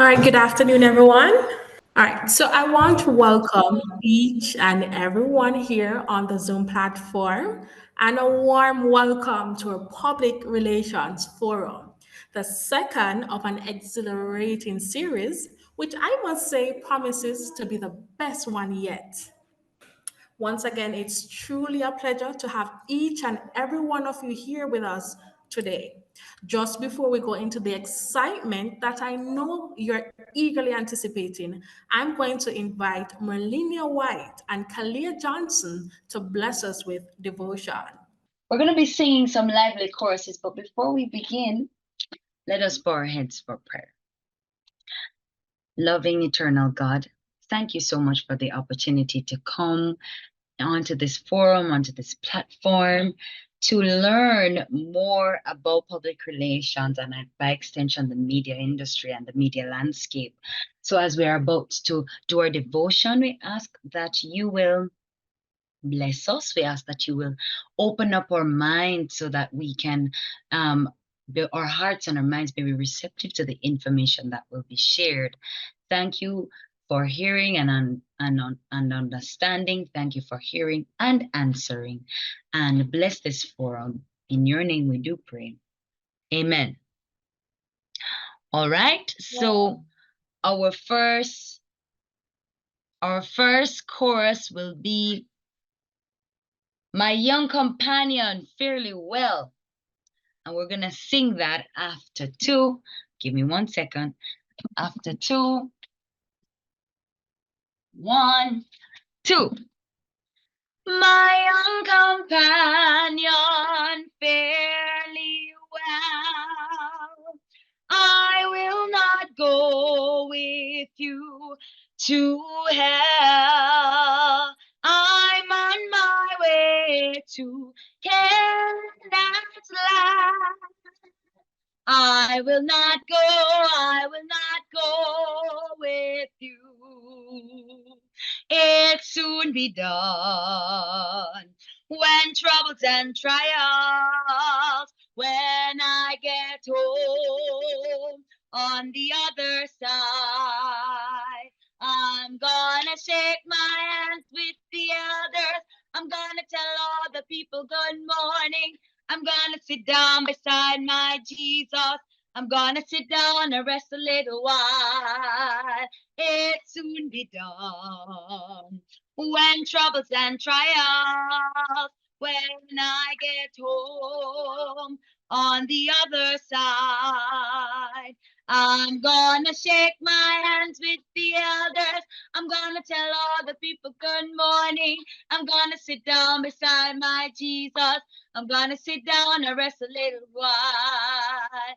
right, good afternoon, everyone. All right, so I want to welcome each and everyone here on the Zoom platform and a warm welcome to our Public Relations Forum, the second of an exhilarating series, which I must say promises to be the best one yet. Once again, it's truly a pleasure to have each and every one of you here with us today. Just before we go into the excitement that I know you're eagerly anticipating, I'm going to invite Merlinia White and Kalia Johnson to bless us with devotion. We're going to be singing some lively choruses, but before we begin, let us bow our heads for prayer. Loving eternal God, thank you so much for the opportunity to come onto this forum, onto this platform, to learn more about public relations and by extension, the media industry and the media landscape. So as we are about to do our devotion, we ask that you will bless us. We ask that you will open up our minds so that we can, our hearts and our minds may be receptive to the information that will be shared. Thank you for hearing and understanding. Thank you for hearing and answering. And bless this forum. In your name we do pray. Amen. All right. So our first chorus will be My Young Companion Fairly Well. And we're going to sing that after 2. Give me 1 second. After 2. 1, 2. My young companion fairly well. I will not go with you to hell. I'm on my way to Canada's land. I will not go with you. It soon be done when troubles and trials, when I get home on the other side. I'm gonna shake my hands with the elders. I'm gonna tell all the people good morning. I'm gonna sit down beside my Jesus. I'm gonna sit down and rest a little while. It soon be done. When troubles and trials, when I get home on the other side, I'm gonna shake my hands with the elders. I'm gonna tell all the people good morning. I'm gonna sit down beside my Jesus. I'm gonna sit down and rest a little while.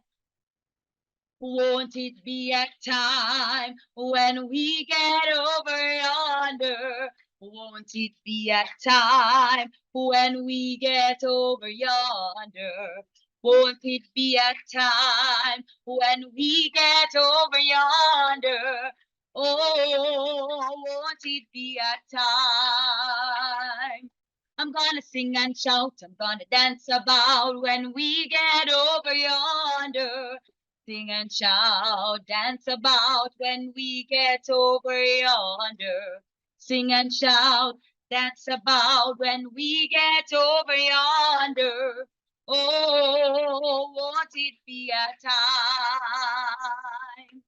Won't it be a time when we get over yonder? Won't it be a time when we get over yonder? Won't it be a time when we get over yonder? Oh, won't it be a time? I'm gonna sing and shout, I'm gonna dance about when we get over yonder. Sing and shout, dance about when we get over yonder. Sing and shout, dance about when we get over yonder. Oh, won't it be a time?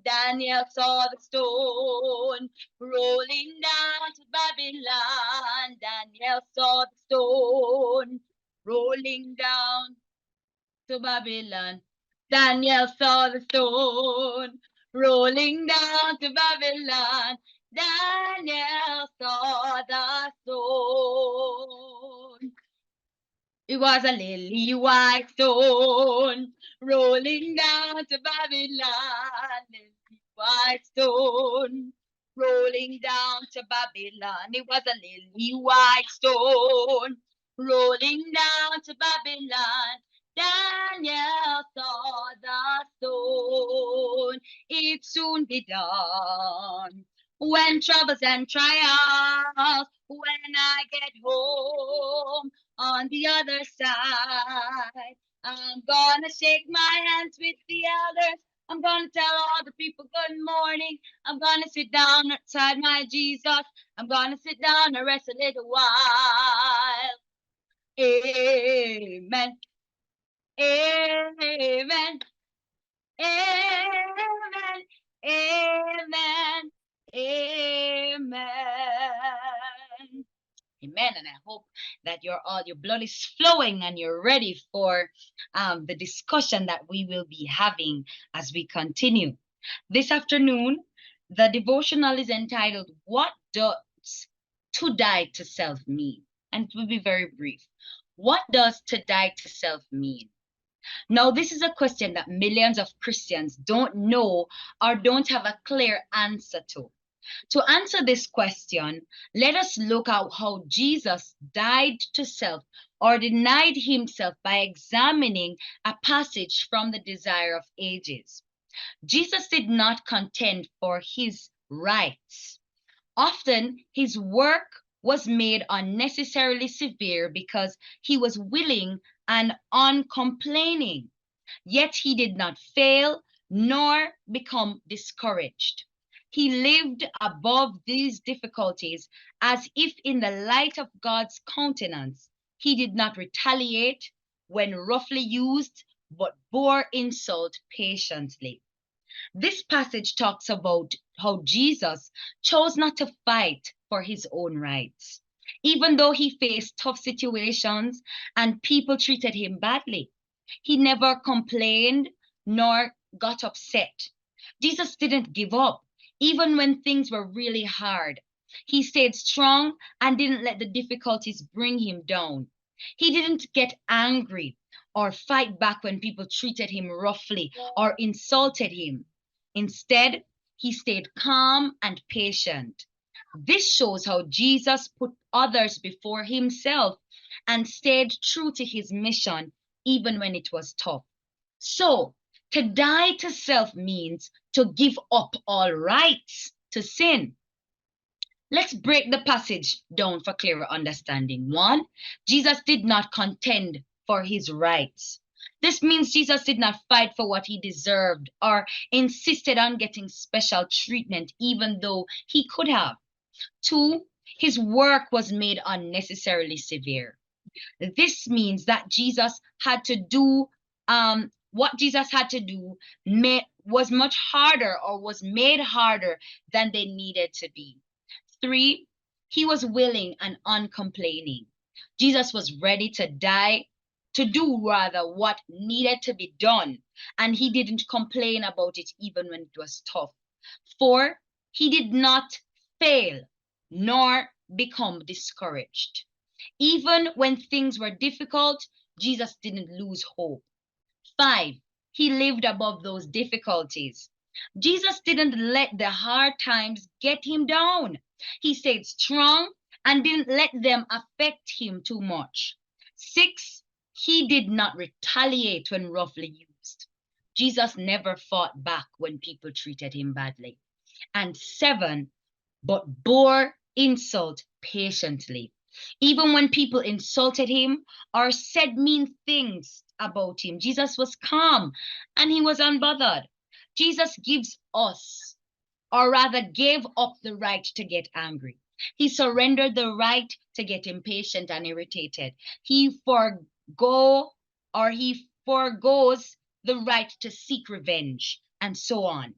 Daniel saw the stone rolling down to Babylon. Daniel saw the stone rolling down to Babylon. Daniel saw the stone rolling down to Babylon. Daniel saw the stone. It was a lily white stone rolling down to Babylon. Lily white stone rolling down to Babylon. It was a lily white stone rolling down to Babylon. Daniel saw the stone. It soon be done. When troubles and trials, when I get home on the other side, I'm gonna shake my hands with the elders. I'm gonna tell all the people good morning. I'm gonna sit down outside my Jesus. I'm gonna sit down and rest a little while. Amen. Amen. Amen. Amen. Amen. Amen. And I hope that your blood is flowing and you're ready for the discussion that we will be having as we continue. This afternoon, the devotional is entitled, What Does to Die to Self Mean? And it will be very brief. What does to die to self mean? Now, this is a question that millions of Christians don't know or don't have a clear answer to. To answer this question, let us look at how Jesus died to self or denied himself by examining a passage from the Desire of Ages. Jesus did not contend for his rights. Often his work was made unnecessarily severe because he was willing and uncomplaining. Yet he did not fail nor become discouraged. He lived above these difficulties as if in the light of God's countenance. He did not retaliate when roughly used, but bore insult patiently. This passage talks about how Jesus chose not to fight for his own rights, even though he faced tough situations and people treated him badly. He never complained nor got upset. Jesus didn't give up, even when things were really hard. He stayed strong and didn't let the difficulties bring him down. He didn't get angry or fight back when people treated him roughly or insulted him. Instead, he stayed calm and patient. This shows how Jesus put others before himself and stayed true to his mission even when it was tough. So, to die to self means to give up all rights to sin. Let's break the passage down for clearer understanding. One, Jesus did not contend for his rights. This means Jesus did not fight for what he deserved or insisted on getting special treatment, even though he could have. Two, his work was made unnecessarily severe. This means that Jesus had to do what Jesus had to do was much harder or was made harder than they needed to be. Three, he was willing and uncomplaining. Jesus was ready to die, to do rather what needed to be done, and he didn't complain about it even when it was tough. Four, he did not fail nor become discouraged. Even when things were difficult, Jesus didn't lose hope. Five, he lived above those difficulties. Jesus didn't let the hard times get him down. He stayed strong and didn't let them affect him too much. Six, he did not retaliate when roughly used. Jesus never fought back when people treated him badly. And seven, but bore insult patiently. Even when people insulted him or said mean things about him, Jesus was calm and he was unbothered. Jesus gives us, or rather gave up the right to get angry. He surrendered the right to get impatient and irritated. He forgoes the right to seek revenge, and so on.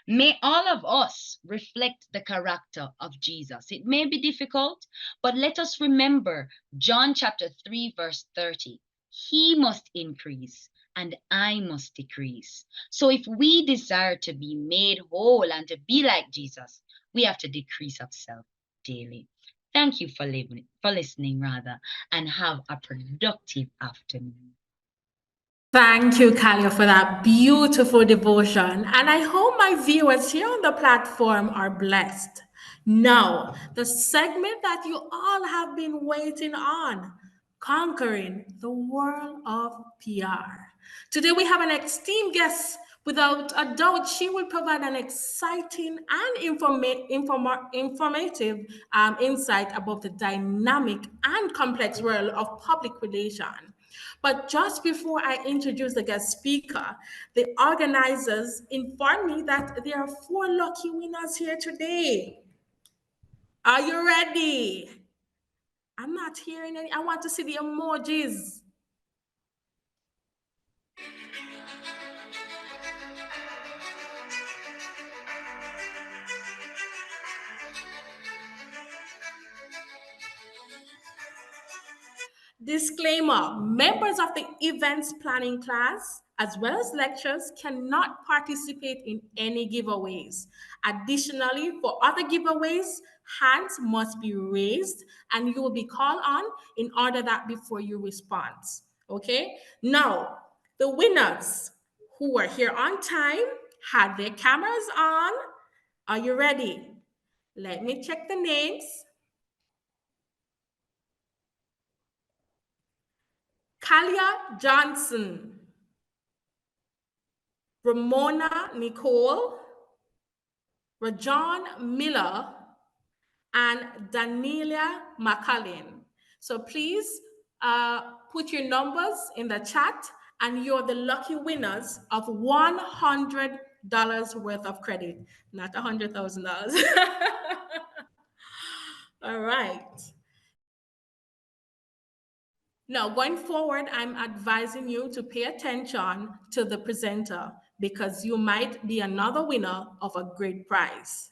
May all of us reflect the character of Jesus. It may be difficult, but let us remember John chapter 3, verse 30. He must increase and I must decrease. So if we desire to be made whole and to be like Jesus, we have to decrease of self daily. Thank you for listening, and have a productive afternoon. Thank you, Kalia, for that beautiful devotion. And I hope my viewers here on the platform are blessed. Now, the segment that you all have been waiting on, conquering the world of PR. Today, we have an esteemed guest Without a doubt, she will provide an exciting and informative insight about the dynamic and complex world of public relation. But just before I introduce the guest speaker, the organizers informed me that there are 4 lucky winners here today. Are you ready? I'm not hearing any. I want to see the emojis. Disclaimer, members of the events planning class as well as lecturers cannot participate in any giveaways. Additionally, for other giveaways, hands must be raised and you will be called on in order that before you respond. Okay? Now, the winners who were here on time had their cameras on. Are you ready? Let me check the names. Kalia Johnson, Ramona Nicole, Rajon Miller, and Danielia McCallin. So please put your numbers in the chat, and you're the lucky winners of $100 worth of credit, not $100,000. All right. Now, going forward, I'm advising you to pay attention to the presenter because you might be another winner of a great prize.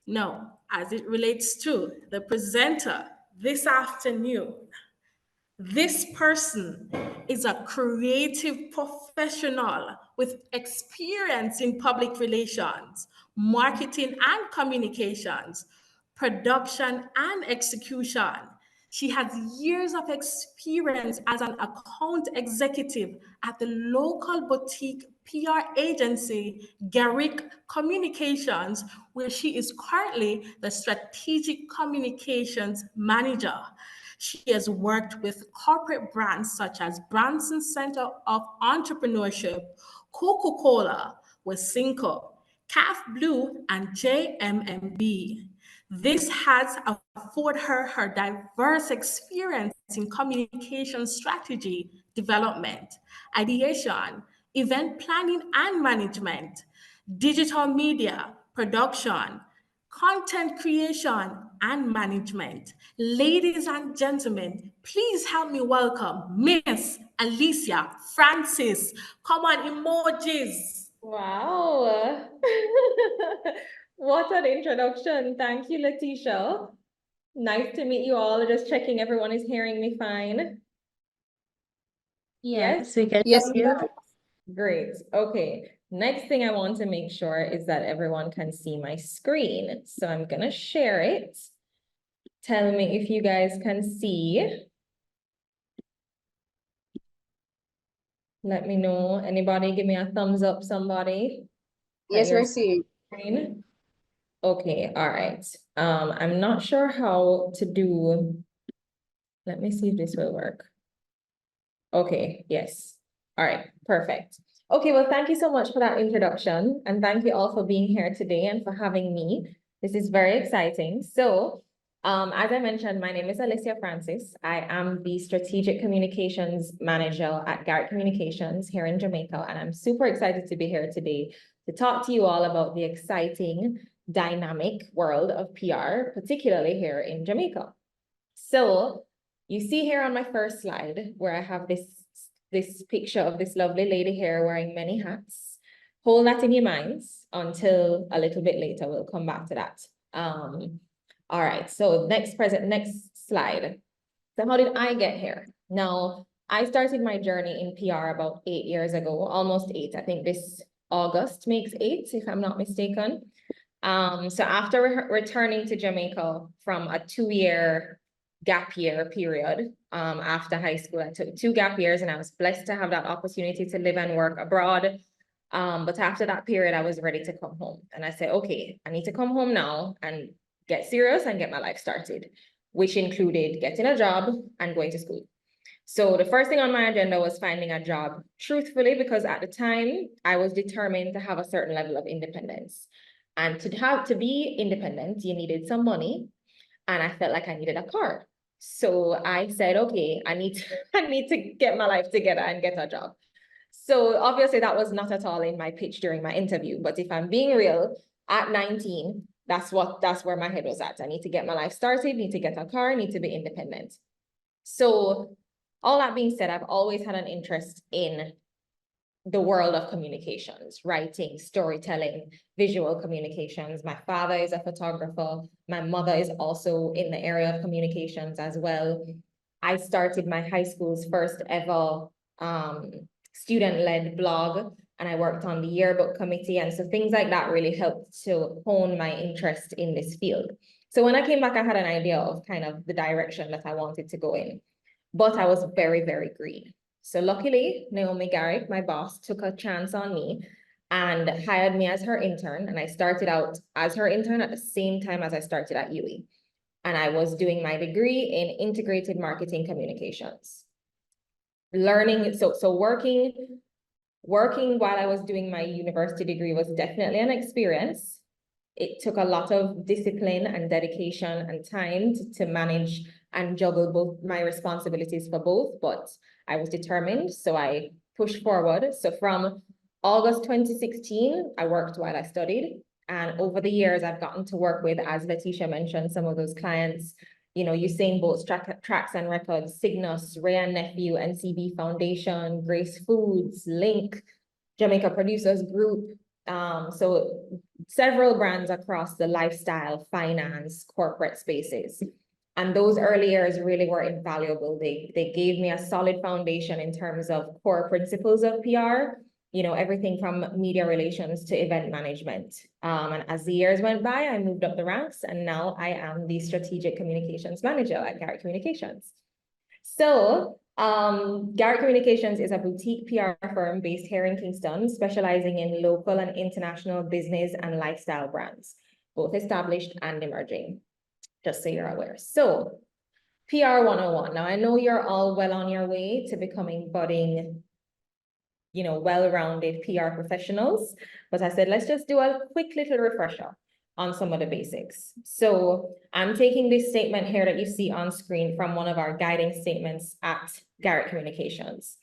Now, as it relates to the presenter this afternoon, this person is a creative professional with experience in public relations, marketing and communications, production and execution. She has years of experience as an account executive at the local boutique PR agency, Garrick Communications, where she is currently the strategic communications manager. She has worked with corporate brands such as Branson Center of Entrepreneurship, Coca-Cola, Wesinco, CAF Blue, and JMMB. This has afforded her diverse experience in communication strategy development, ideation, event planning and management, digital media, production, content creation, and management. Ladies and gentlemen, please help me welcome Miss Alysia Francis. Come on, emojis. Wow. What an introduction. Thank you, Letitia. Nice to meet you all. Just checking everyone is hearing me fine. Yes, we can Yes, hear ma'am. you. Great. Okay. Next thing I want to make sure is that everyone can see my screen. So I'm going to share it. Tell me if you guys can see. Let me know. Anybody give me a thumbs up, somebody? Yes, we're seeing. Screen. Okay, all right. I'm not sure how to do. Let me see if this will work. Okay, yes. All right, perfect. Okay, well, thank you so much for that introduction, and thank you all for being here today and for having me. This is very exciting. So, as I mentioned, my name is Alysia Francis. I am the Strategic Communications Manager at Garrick Communications here in Jamaica, and I'm super excited to be here today to talk to you all about the exciting, dynamic world of PR, particularly here in Jamaica. So, you see here on my first slide where I have this picture of this lovely lady here wearing many hats. Hold that in your minds until a little bit later. We'll come back to that. All right, so next slide. So how did I get here? Now, I started my journey in PR about 8 years ago, almost 8. I think this August makes 8, if I'm not mistaken. So after returning to Jamaica from a 2-year gap year period, after high school, I took 2 gap years and I was blessed to have that opportunity to live and work abroad. But after that period, I was ready to come home. And I said, okay, I need to come home now and get serious and get my life started, which included getting a job and going to school. So the first thing on my agenda was finding a job, truthfully, because at the time I was determined to have a certain level of independence. And to be independent, you needed some money, and I felt like I needed a car. So I said, okay, I need to get my life together and get a job. So obviously that was not at all in my pitch during my interview, but if I'm being real, at 19, that's where my head was at. I need to get my life started, need to get a car, need to be independent. So all that being said, I've always had an interest in the world of communications, writing, storytelling, visual communications. My father is a photographer. My mother is also in the area of communications as well. I started my high school's first ever student-led blog, and I worked on the yearbook committee. And so things like that really helped to hone my interest in this field. So when I came back, I had an idea of kind of the direction that I wanted to go in, but I was very, very green. So luckily, Naomi Garrick, my boss, took a chance on me and hired me as her intern. And I started out as her intern at the same time as I started at UE. And I was doing my degree in integrated marketing communications. Learning, so working while I was doing my university degree was definitely an experience. It took a lot of discipline and dedication and time to manage and juggle both my responsibilities for both, but I was determined, so I pushed forward. So from August 2016, I worked while I studied. And over the years, I've gotten to work with, as Letitia mentioned, some of those clients, you know, Usain Bolt's Tracks and Records, Cygnus, Ray & Nephew, NCB Foundation, Grace Foods, Link, Jamaica Producers Group. So several brands across the lifestyle, finance, corporate spaces. And those early years really were invaluable. They gave me a solid foundation in terms of core principles of PR, you know, everything from media relations to event management. And as the years went by, I moved up the ranks, and now I am the strategic communications manager at Garrett Communications. So Garrett Communications is a boutique PR firm based here in Kingston, specializing in local and international business and lifestyle brands, both established and emerging, just so you're aware. So PR 101. Now I know you're all well on your way to becoming budding, you know, well-rounded PR professionals, but I said, let's just do a quick little refresher on some of the basics. So I'm taking this statement here that you see on screen from one of our guiding statements at Garrett Communications.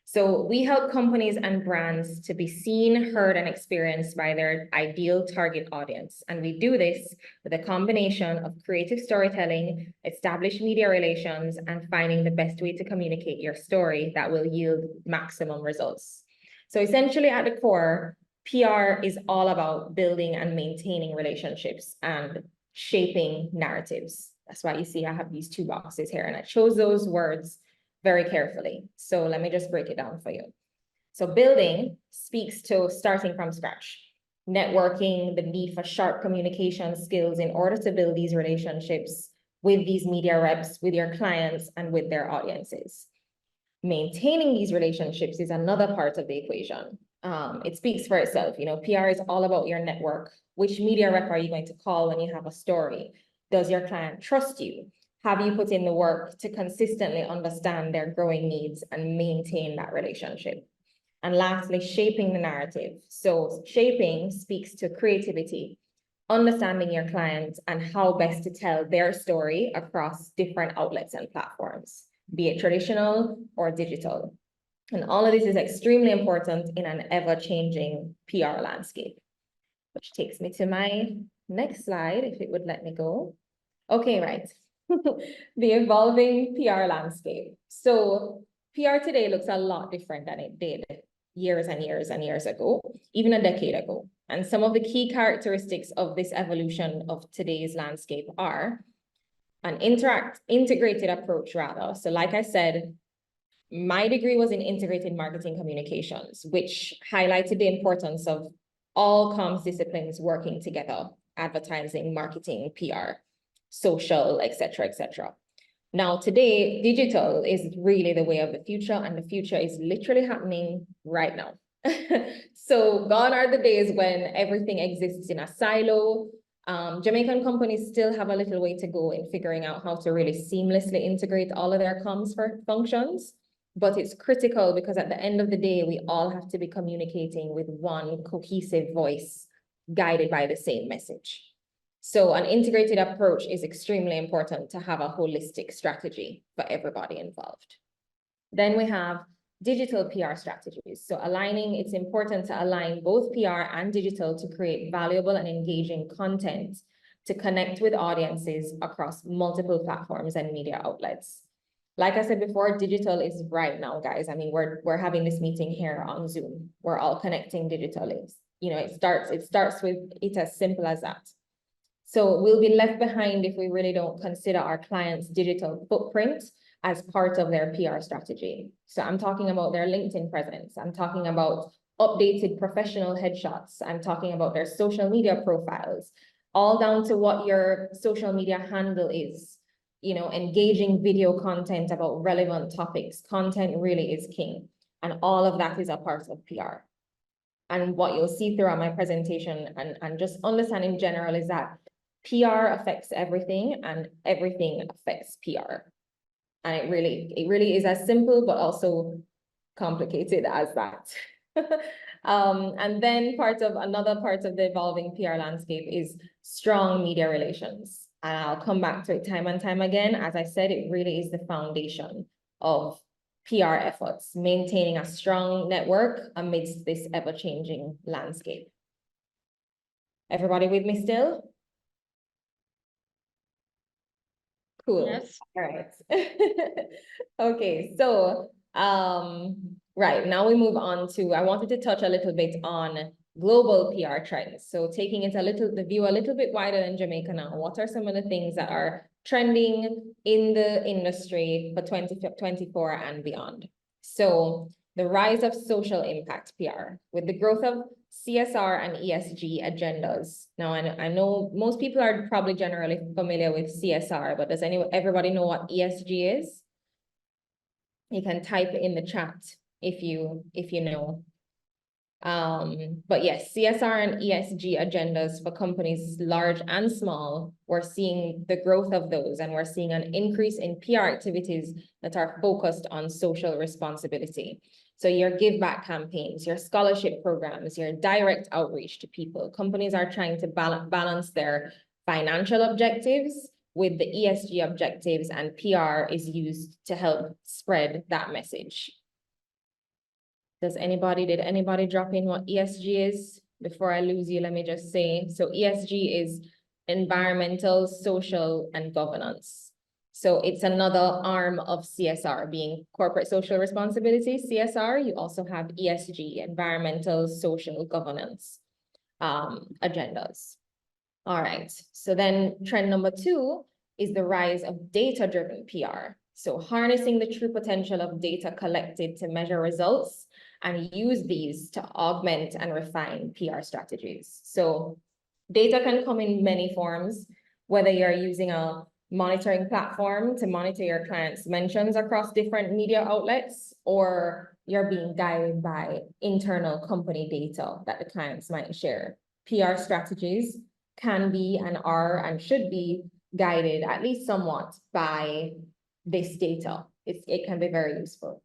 So we help companies and brands to be seen, heard, and experienced by their ideal target audience. And we do this with a combination of creative storytelling, established media relations, and finding the best way to communicate your story that will yield maximum results. So essentially at the core, PR is all about building and maintaining relationships and shaping narratives. That's why you see I have these two boxes here, and I chose those words very carefully. So let me just break it down for you. So building speaks to starting from scratch, networking, the need for sharp communication skills in order to build these relationships with these media reps, with your clients, and with their audiences. Maintaining these relationships is another part of the equation. It speaks for itself. You know, PR is all about your network. Which media rep are you going to call when you have a story? Does your client trust you? Have you put in the work to consistently understand their growing needs and maintain that relationship? And lastly, shaping the narrative. So shaping speaks to creativity, understanding your clients and how best to tell their story across different outlets and platforms, be it traditional or digital. And all of this is extremely important in an ever-changing PR landscape, which takes me to my next slide, if it would let me go. Okay, right. The evolving PR landscape. So PR today looks a lot different than it did years and years and years ago, even a decade ago. And some of the key characteristics of this evolution of today's landscape are an integrated approach rather. So like I said, my degree was in integrated marketing communications, which highlighted the importance of all comms disciplines working together, advertising, marketing, PR, social, et cetera, Now today, digital is really the way of the future, and the future is literally happening right now. So gone are the days when everything exists in a silo. Jamaican companies still have a little way to go in figuring out how to really seamlessly integrate all of their comms functions, but it's critical because at the end of the day, we all have to be communicating with one cohesive voice guided by the same message. So an integrated approach is extremely important to have a holistic strategy for everybody involved. Then we have digital PR strategies. So it's important to align both PR and digital to create valuable and engaging content to connect with audiences across multiple platforms and media outlets. Like I said before, digital is right now, guys. I mean, we're having this meeting here on Zoom. We're all connecting digitally. You know, it starts with it as simple as that. So we'll be left behind if we really don't consider our clients' digital footprint as part of their PR strategy. So I'm talking about their LinkedIn presence. I'm talking about updated professional headshots. I'm talking about their social media profiles, all down to what your social media handle is. You know, engaging video content about relevant topics. Content really is king. And all of that is a part of PR. And what you'll see throughout my presentation and just understand in general is that PR affects everything and everything affects PR. And it really is as simple, but also complicated as that. And then another part of the evolving PR landscape is strong media relations. And I'll come back to it time and time again. As I said, it really is the foundation of PR efforts, maintaining a strong network amidst this ever-changing landscape. Everybody with me still? Cool. Yes. All right. Okay, so right now we move on to, I wanted to touch a little bit on global PR trends. So taking it the view a little bit wider than Jamaica now, what are some of the things that are trending in the industry for 2024 and beyond? So the rise of social impact PR with the growth of CSR and ESG agendas. Now, I know most people are probably generally familiar with CSR, but does everybody know what ESG is? You can type in the chat if you know. But yes, CSR and ESG agendas for companies large and small, we're seeing the growth of those, and we're seeing an increase in PR activities that are focused on social responsibility. So your give back campaigns, your scholarship programs, your direct outreach to people. Companies are trying to balance their financial objectives with the ESG objectives, and PR is used to help spread that message. Did anybody drop in what ESG is? Before I lose you, let me just say, so ESG is environmental, social, and governance. So it's another arm of CSR, being corporate social responsibility, CSR. You also have ESG, environmental, social, governance agendas. All right, so then trend number 2 is the rise of data-driven PR. So harnessing the true potential of data collected to measure results and use these to augment and refine PR strategies. So data can come in many forms, whether you're using a monitoring platform to monitor your clients' mentions across different media outlets, or you're being guided by internal company data that the clients might share. PR strategies can be and are and should be guided at least somewhat by this data. It can be very useful.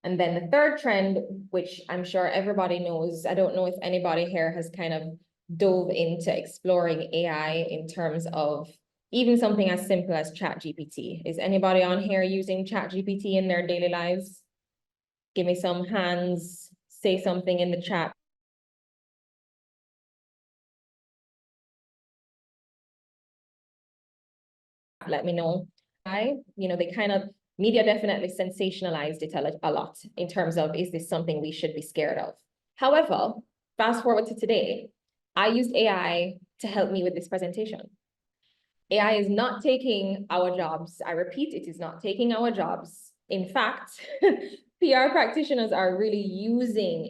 And then the third trend, which I'm sure everybody knows, I don't know if anybody here has kind of dove into exploring AI in terms of even something as simple as ChatGPT. Is anybody on here using ChatGPT in their daily lives? Give me some hands, say something in the chat. Let me know. They kind of, media definitely sensationalized it a lot in terms of, is this something we should be scared of? However, fast forward to today, I used AI to help me with this presentation. AI is not taking our jobs. I repeat, it is not taking our jobs. In fact, PR practitioners are really utilizing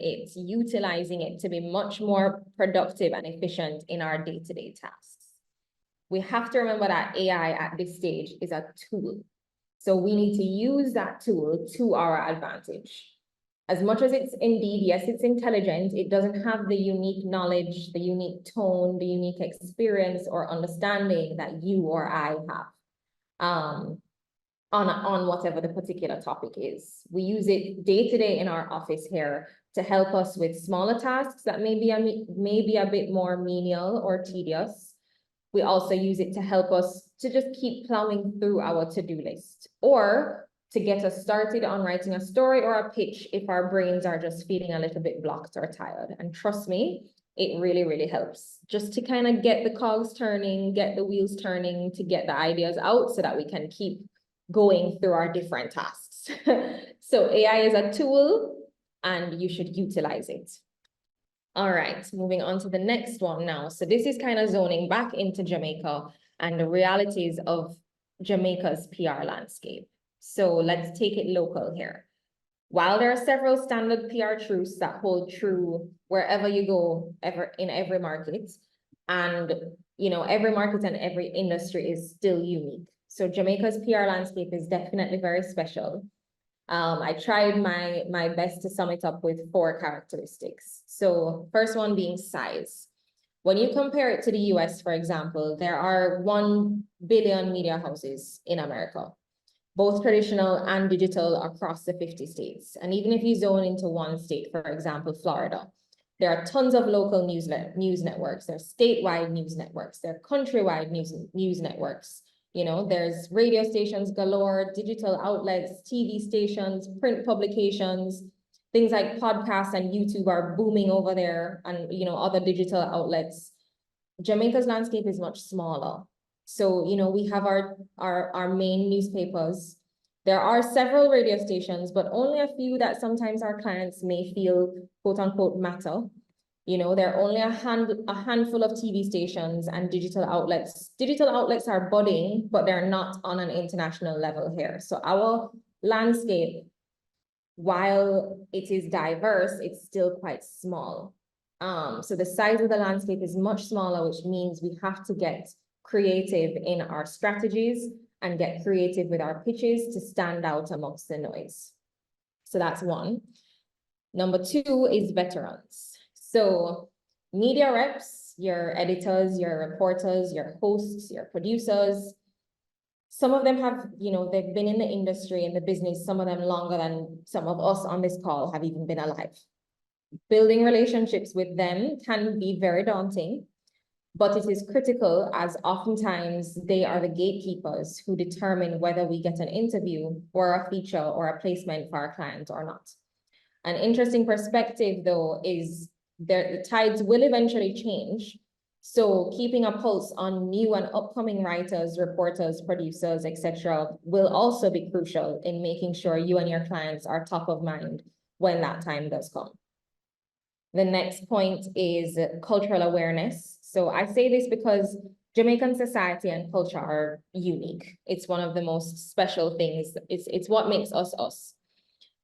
it to be much more productive and efficient in our day-to-day tasks. We have to remember that AI at this stage is a tool. So we need to use that tool to our advantage. as much as it's indeed, yes, it's intelligent, it doesn't have the unique knowledge, the unique tone, the unique experience or understanding that you or I have on whatever the particular topic is. We use it day to day in our office here to help us with smaller tasks that may be a bit more menial or tedious. We also use it to help us to just keep plowing through our to-do list, or to get us started on writing a story or a pitch if our brains are just feeling a little bit blocked or tired. And trust me, it really, really helps just to kind of get the cogs turning, get the wheels turning, to get the ideas out so that we can keep going through our different tasks. So AI is a tool and you should utilize it. All right, moving on to the next one now. So this is kind of zoning back into Jamaica and the realities of Jamaica's PR landscape. So let's take it local here. While there are several standard PR truths that hold true wherever you go, in every market, and every market and every industry is still unique. So Jamaica's PR landscape is definitely very special. I tried my best to sum it up with 4 characteristics. So first one being size. When you compare it to the US, for example, there are 1 billion media houses in America, both traditional and digital across the 50 states. And even if you zone into one state, for example, Florida, there are tons of local news networks, there are statewide news networks, there are countrywide news networks. There's radio stations galore, digital outlets, TV stations, print publications, things like podcasts and YouTube are booming over there, and other digital outlets. Jamaica's landscape is much smaller. So, we have our main newspapers. There are several radio stations, but only a few that sometimes our clients may feel, quote unquote, matter. There are only a handful of TV stations and digital outlets. Digital outlets are budding, but they're not on an international level here. So our landscape, while it is diverse, it's still quite small. So the size of the landscape is much smaller, which means we have to get creative in our strategies and get creative with our pitches to stand out amongst the noise. So that's one. Number 2 is veterans. So media reps, your editors, your reporters, your hosts, your producers, some of them have, they've been in the industry, in the business, some of them longer than some of us on this call have even been alive. Building relationships with them can be very daunting, but it is critical, as oftentimes they are the gatekeepers who determine whether we get an interview or a feature or a placement for our client or not. An interesting perspective, though, is the tides will eventually change. So keeping a pulse on new and upcoming writers, reporters, producers, etc., will also be crucial in making sure you and your clients are top of mind when that time does come. The next point is cultural awareness. So I say this because Jamaican society and culture are unique. It's one of the most special things. It's what makes us us.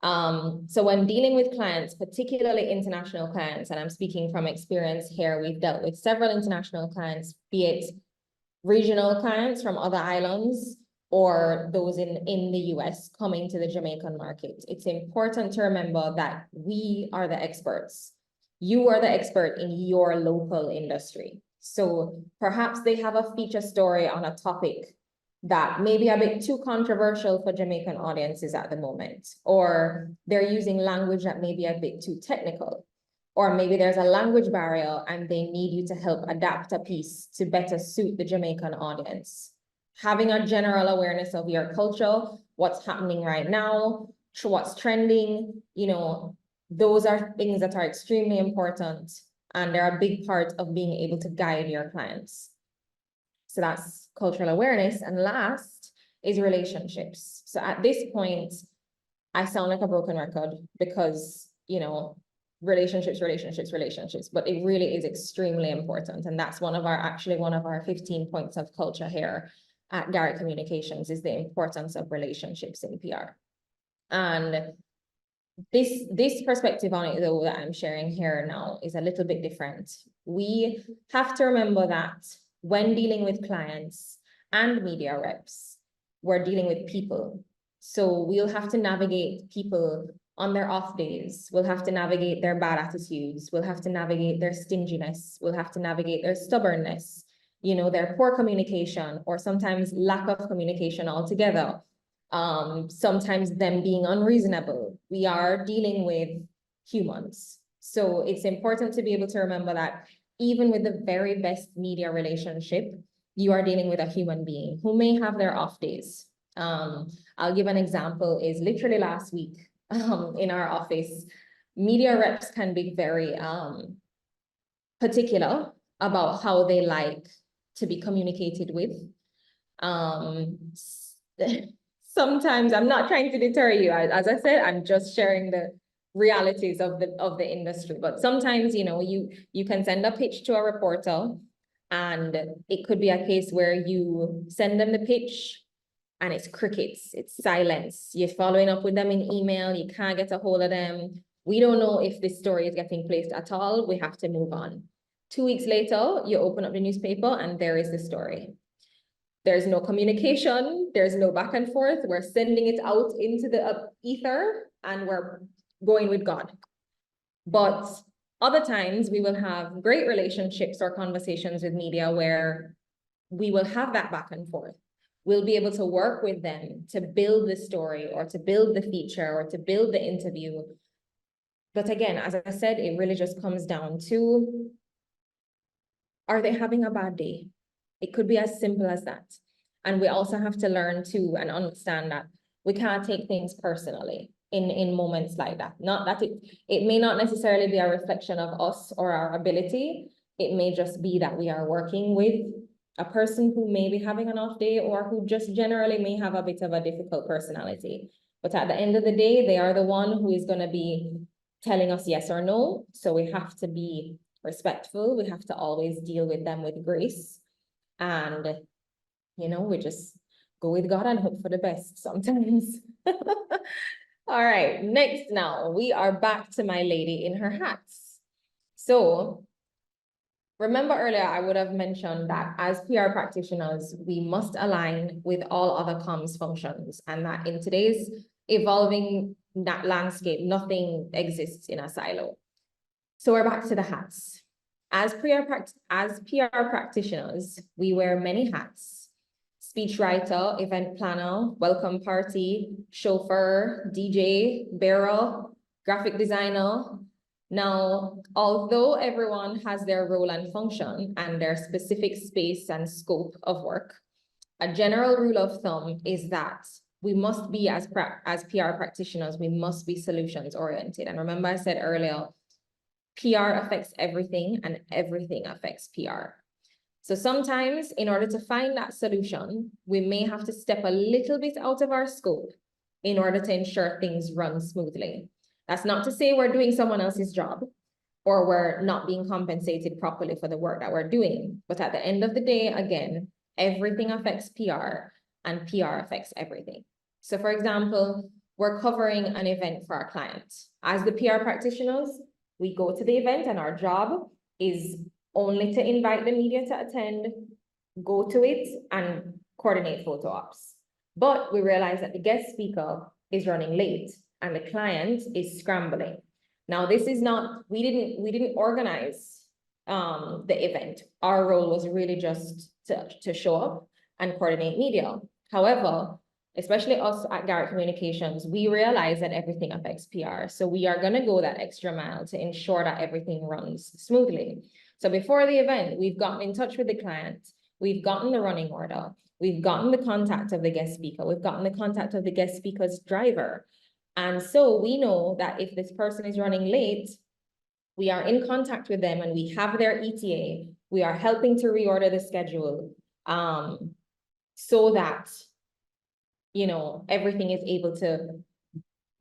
So when dealing with clients, particularly international clients, and I'm speaking from experience here, we've dealt with several international clients, be it regional clients from other islands or those in the US coming to the Jamaican market. It's important to remember that we are the experts. You are the expert in your local industry. So perhaps they have a feature story on a topic that may be a bit too controversial for Jamaican audiences at the moment, or they're using language that may be a bit too technical, or maybe there's a language barrier and they need you to help adapt a piece to better suit the Jamaican audience. Having a general awareness of your culture, what's happening right now, what's trending, those are things that are extremely important, and they're a big part of being able to guide your clients. So that's cultural awareness. And last is relationships. So at this point, I sound like a broken record because, relationships, but it really is extremely important. And that's one of our 15 points of culture here at Garrett Communications, is the importance of relationships in PR. And this perspective on it, though, that I'm sharing here now is a little bit different. We have to remember that when dealing with clients and media reps, we're dealing with people. So we'll have to navigate people on their off days, will have to navigate their bad attitudes, will have to navigate their stinginess, will have to navigate their stubbornness, you know, their poor communication, or sometimes lack of communication altogether. Sometimes them being unreasonable. We are dealing with humans. So it's important to be able to remember that even with the very best media relationship, you are dealing with a human being who may have their off days. I'll give an example is literally last week in our office, media reps can be very particular about how they like to be communicated with. Sometimes I'm not trying to deter you. As I said, I'm just sharing the realities of the industry. But sometimes, you know, you can send a pitch to a reporter, and it could be a case where you send them the pitch and it's crickets, it's silence. You're following up with them in email, you can't get a hold of them. We don't know if this story is getting placed at all. We have to move on. 2 weeks later, you open up the newspaper and there is the story. There's no communication, there's no back and forth. We're sending it out into the ether and we're going with God. But other times we will have great relationships or conversations with media where we will have that back and forth. We'll be able to work with them to build the story or to build the feature or to build the interview. But again, as I said, it really just comes down to, are they having a bad day? It could be as simple as that. And we also have to learn to and understand that we can't take things personally in moments like that. Not that it may not necessarily be a reflection of us or our ability. It may just be that we are working with a person who may be having an off day or who just generally may have a bit of a difficult personality. But at the end of the day, they are the one who is going to be telling us yes or no. So we have to be respectful. We have to always deal with them with grace. And, you know, we just go with God and hope for the best sometimes. All right, next now, we are back to my lady in her hats. So remember earlier, I would have mentioned that as PR practitioners, we must align with all other comms functions, and that in today's evolving landscape, nothing exists in a silo. So we're back to the hats. As PR practitioners, we wear many hats: speechwriter, event planner, welcome party, chauffeur, DJ, bearer, graphic designer. Now, although everyone has their role and function and their specific space and scope of work, a general rule of thumb is that we must be, as PR practitioners, we must be solutions oriented. And remember I said earlier, PR affects everything and everything affects PR. So sometimes in order to find that solution, we may have to step a little bit out of our scope in order to ensure things run smoothly. That's not to say we're doing someone else's job or we're not being compensated properly for the work that we're doing. But at the end of the day, again, everything affects PR and PR affects everything. So for example, we're covering an event for our client. As the PR practitioners, we go to the event and our job is only to invite the media to attend, go to it, and coordinate photo ops. But we realize that the guest speaker is running late and the client is scrambling. Now, this is not, we didn't organize the event. Our role was really just to show up and coordinate media. However, especially us at Garrett Communications, we realize that everything affects PR. So we are gonna go that extra mile to ensure that everything runs smoothly. So before the event, we've gotten in touch with the client, we've gotten the running order, we've gotten the contact of the guest speaker, we've gotten the contact of the guest speaker's driver. And so we know that if this person is running late, we are in contact with them and we have their ETA, we are helping to reorder the schedule so that, you know, everything is able to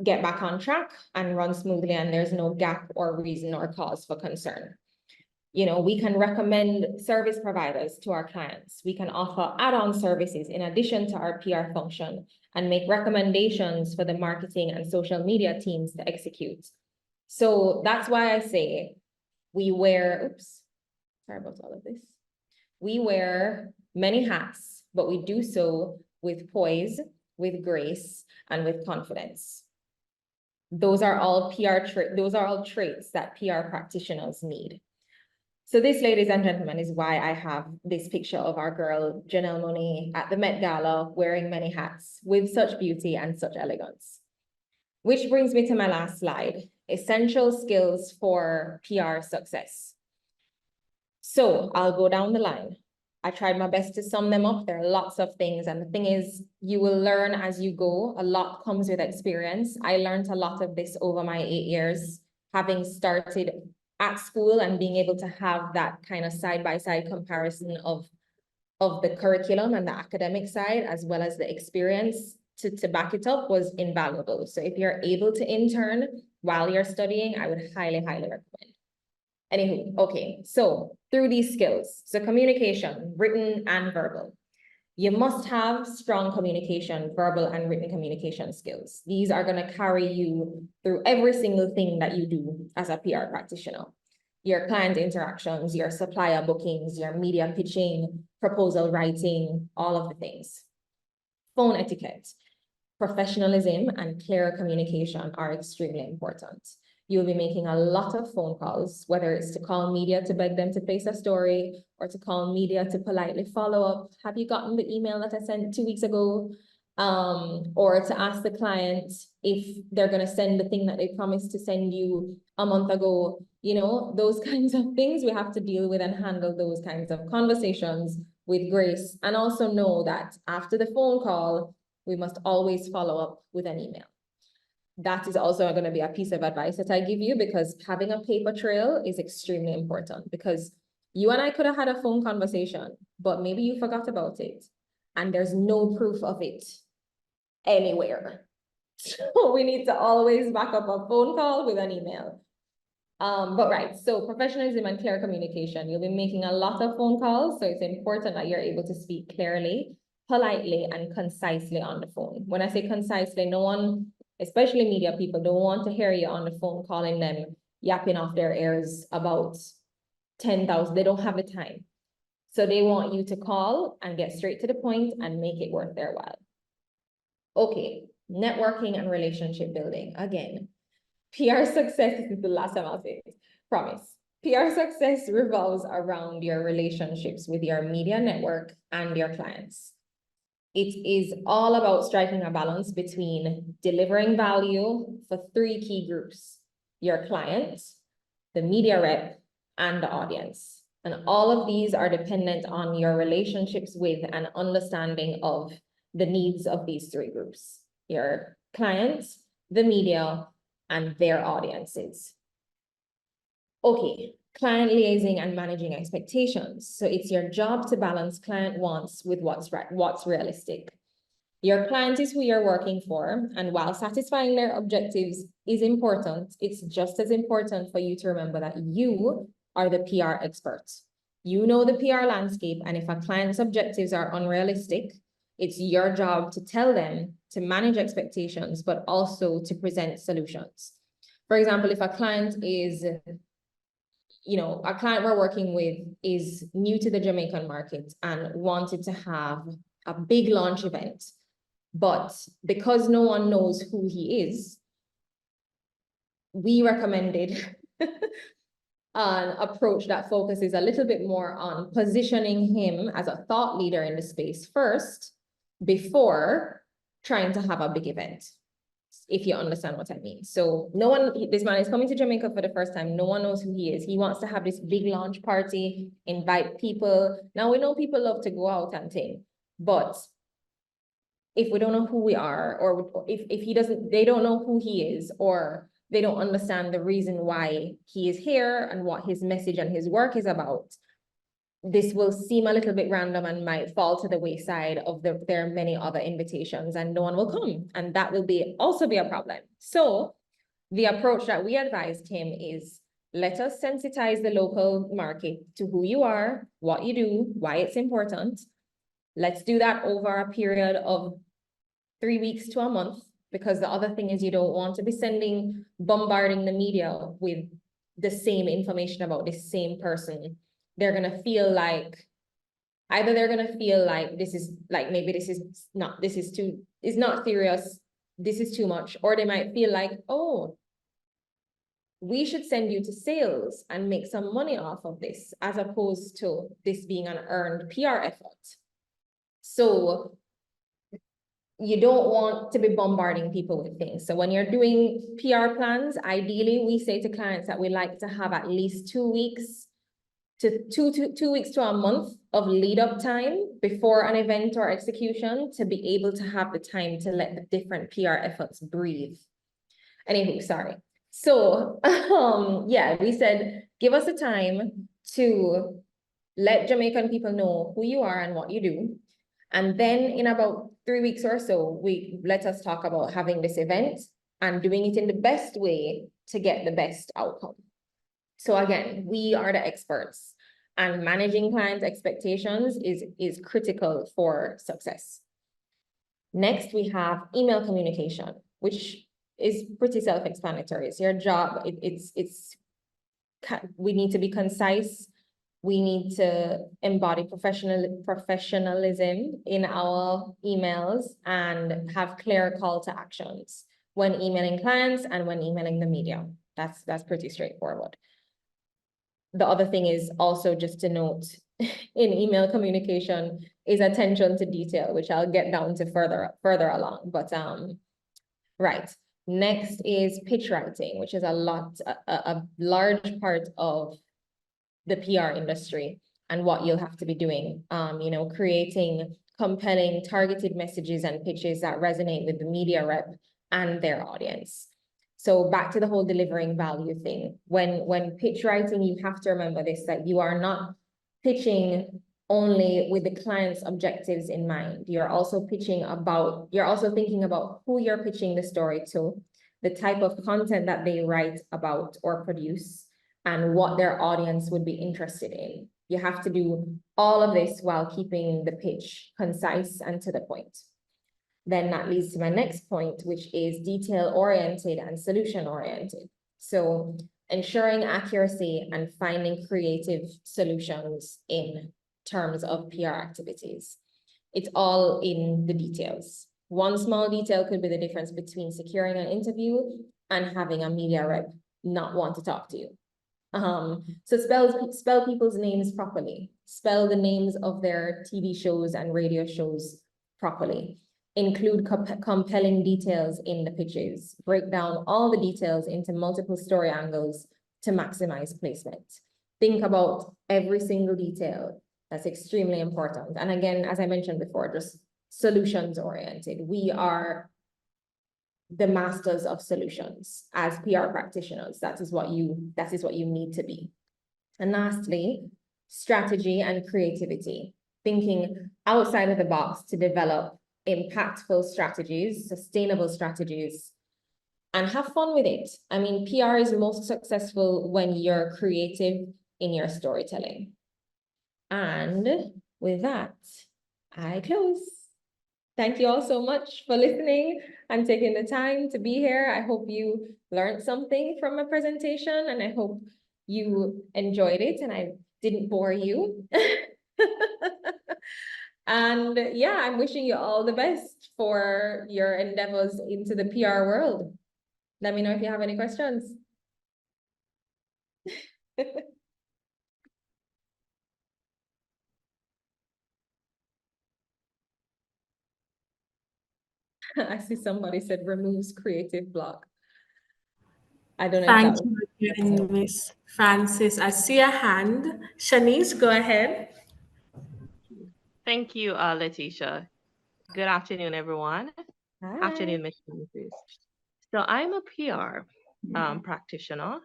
get back on track and run smoothly and there's no gap or reason or cause for concern. You know, we can recommend service providers to our clients. We can offer add-on services in addition to our PR function and make recommendations for the marketing and social media teams to execute. So that's why I say we wear, oops, sorry about all of this. We wear many hats, but we do so with poise, with grace, and with confidence. Those are all those are all traits that PR practitioners need. So this, ladies and gentlemen, is why I have this picture of our girl, Janelle Monáe, at the Met Gala, wearing many hats with such beauty and such elegance. Which brings me to my last slide, essential skills for PR success. So I'll go down the line. I tried my best to sum them up. There are lots of things. And the thing is, you will learn as you go. A lot comes with experience. I learned a lot of this over my 8 years, having started at school and being able to have that kind of side-by-side comparison of the curriculum and the academic side, as well as the experience to back it up, was invaluable. So if you're able to intern while you're studying, I would highly, highly recommend. Anywho, okay, so through these skills, so communication, written and verbal. You must have strong communication, verbal and written communication skills. These are going to carry you through every single thing that you do as a PR practitioner. Your client interactions, your supplier bookings, your media pitching, proposal writing, all of the things. Phone etiquette, professionalism, and clear communication are extremely important. You'll be making a lot of phone calls, whether it's to call media to beg them to place a story, or to call media to politely follow up. Have you gotten the email that I sent 2 weeks ago? Or to ask the client if they're going to send the thing that they promised to send you a month ago. You know, those kinds of things we have to deal with and handle those kinds of conversations with grace. And also know that after the phone call, we must always follow up with an email. That is also going to be a piece of advice that I give you, because having a paper trail is extremely important, because you and I could have had a phone conversation, but maybe you forgot about it and there's no proof of it anywhere. So we need to always back up a phone call with an email. But right, so professionalism and clear communication. You'll be making a lot of phone calls, so it's important that you're able to speak clearly, politely, and concisely on the phone. When I say concisely, no one, especially media people, don't want to hear you on the phone calling them, yapping off their ears about 10,000. They don't have the time. So they want you to call and get straight to the point and make it worth their while. Okay, networking and relationship building. Again, PR success, this is the last time I'll say it, promise. PR success revolves around your relationships with your media network and your clients. It is all about striking a balance between delivering value for 3 key groups: your clients, the media rep, and the audience. And all of these are dependent on your relationships with and understanding of the needs of these 3 groups: your clients, the media, and their audiences. Okay, client liaising and managing expectations. So it's your job to balance client wants with what's realistic. Your client is who you're working for, and while satisfying their objectives is important, it's just as important for you to remember that you are the PR expert. You know the PR landscape, and if a client's objectives are unrealistic, it's your job to tell them to manage expectations, but also to present solutions. For example, if a client is, a client we're working with is new to the Jamaican market and wanted to have a big launch event, but because no one knows who he is, we recommended an approach that focuses a little bit more on positioning him as a thought leader in the space first, before trying to have a big event, if you understand what I mean. So this man is coming to Jamaica for the first time. No one knows who he is. He wants to have this big launch party, invite people. Now, we know people love to go out and things, but if we don't know who we are, or if they don't know who he is, or they don't understand the reason why he is here and what his message and his work is about, this will seem a little bit random and might fall to the wayside of their many other invitations, and no one will come. And that will also be a problem. So the approach that we advised him is, let us sensitize the local market to who you are, what you do, why it's important. Let's do that over a period of 3 weeks to a month, because the other thing is, you don't want to be bombarding the media with the same information about the same person. They're going to feel like, either they're going to feel like this is like, maybe this is not serious, this is too much, or they might feel like, oh, we should send you to sales and make some money off of this, as opposed to this being an earned PR effort. So you don't want to be bombarding people with things. So when you're doing PR plans, ideally, we say to clients that we like to have at least 2 weeks to 2 weeks to a month of lead up time before an event or execution to be able to have the time to let the different PR efforts breathe. Anywho, sorry. So, yeah, we said, give us the time to let Jamaican people know who you are and what you do. And then in about 3 weeks or so, let us talk about having this event and doing it in the best way to get the best outcome. So again, we are the experts, and managing clients' expectations is critical for success. Next, we have email communication, which is pretty self-explanatory. It's your job. We need to be concise. We need to embody professionalism in our emails and have clear call to actions when emailing clients and when emailing the media. That's pretty straightforward. The other thing is also just to note in email communication is attention to detail, which I'll get down to further along. But right. Next is pitch writing, which is a large part of the PR industry and what you'll have to be doing. You know, creating compelling targeted messages and pitches that resonate with the media rep and their audience. So back to the whole delivering value thing. When pitch writing, you have to remember this, that you are not pitching only with the client's objectives in mind. You're also thinking about who you're pitching the story to, the type of content that they write about or produce, and what their audience would be interested in. You have to do all of this while keeping the pitch concise and to the point. Then that leads to my next point, which is detail-oriented and solution-oriented. So ensuring accuracy and finding creative solutions in terms of PR activities. It's all in the details. One small detail could be the difference between securing an interview and having a media rep not want to talk to you. So spell people's names properly. Spell the names of their TV shows and radio shows properly. Include compelling details in the pitches. Break down all the details into multiple story angles to maximize placement. Think about every single detail. That's extremely important. And again, as I mentioned before, just solutions oriented. We are the masters of solutions as PR practitioners. That is what you need to be. And lastly, strategy and creativity. Thinking outside of the box to develop impactful strategies, sustainable strategies, and have fun with it. I mean, PR is most successful when you're creative in your storytelling. And with that, I close. Thank you all so much for listening and taking the time to be here. I hope you learned something from my presentation, and I hope you enjoyed it and I didn't bore you. And yeah, I'm wishing you all the best for your endeavors into the PR world. Let me know if you have any questions. I see somebody said removes creative block. I don't know. Thank you again, Miss Francis. I see a hand. Shanice, go ahead. Thank you, Letitia. Good afternoon, everyone. Hi. Afternoon, Ms. Francis. So I'm a PR practitioner.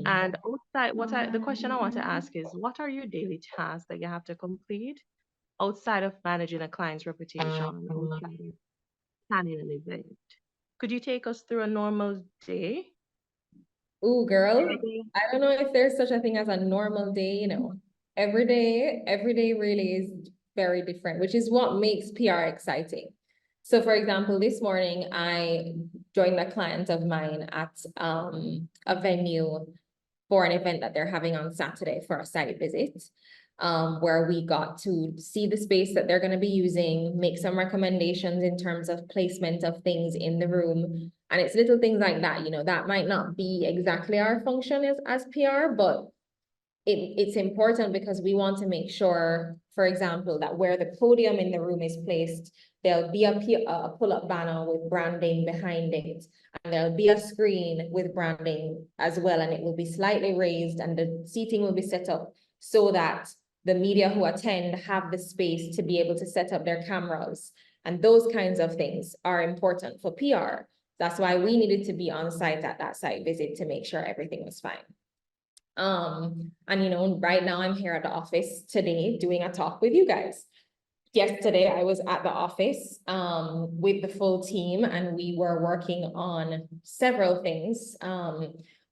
And outside, the question I want to ask is, what are your daily tasks that you have to complete outside of managing a client's reputation, outside of planning an event? Could you take us through a normal day? Ooh, girl, I don't know if there's such a thing as a normal day, you know. Every day really is very different, which is what makes PR exciting. So for example, this morning I joined a client of mine at a venue for an event that they're having on Saturday for a site visit. where we got to see the space that they're going to be using, make some recommendations in terms of placement of things in the room. And it's little things like that, you know, that might not be exactly our function as PR, but it's important because we want to make sure, for example, that where the podium in the room is placed, there'll be a pull-up banner with branding behind it, and there'll be a screen with branding as well, and it will be slightly raised, and the seating will be set up so that the media who attend have the space to be able to set up their cameras. And those kinds of things are important for PR. That's why we needed to be on site at that site visit to make sure everything was fine. And you know, right now I'm here at the office today doing a talk with you guys. Yesterday I was at the office with the full team, and we were working on several things.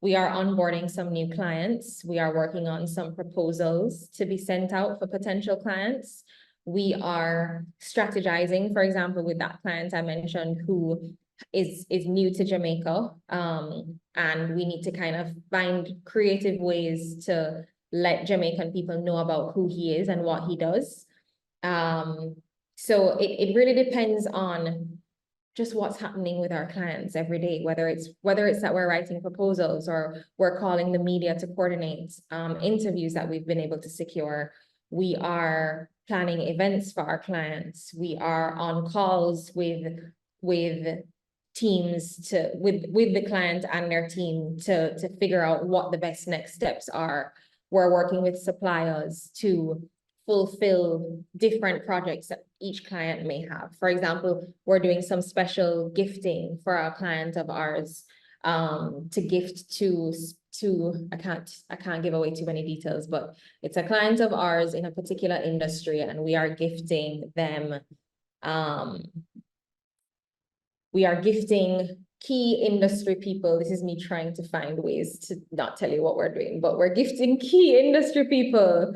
We are onboarding some new clients. We are working on some proposals to be sent out for potential clients. We are strategizing, for example, with that client I mentioned who is new to Jamaica, and we need to kind of find creative ways to let Jamaican people know about who he is and what he does. So it really depends on just what's happening with our clients every day, whether it's that we're writing proposals or we're calling the media to coordinate interviews that we've been able to secure. We are planning events for our clients. We are on calls with teams with the client and their team to figure out what the best next steps are. We're working with suppliers to fulfill different projects that each client may have. For example, we're doing some special gifting for a client of ours to gift to I can't give away too many details, but it's a client of ours in a particular industry, and we are gifting them we are gifting key industry people. This is me trying to find ways to not tell you what we're doing, but we're gifting key industry people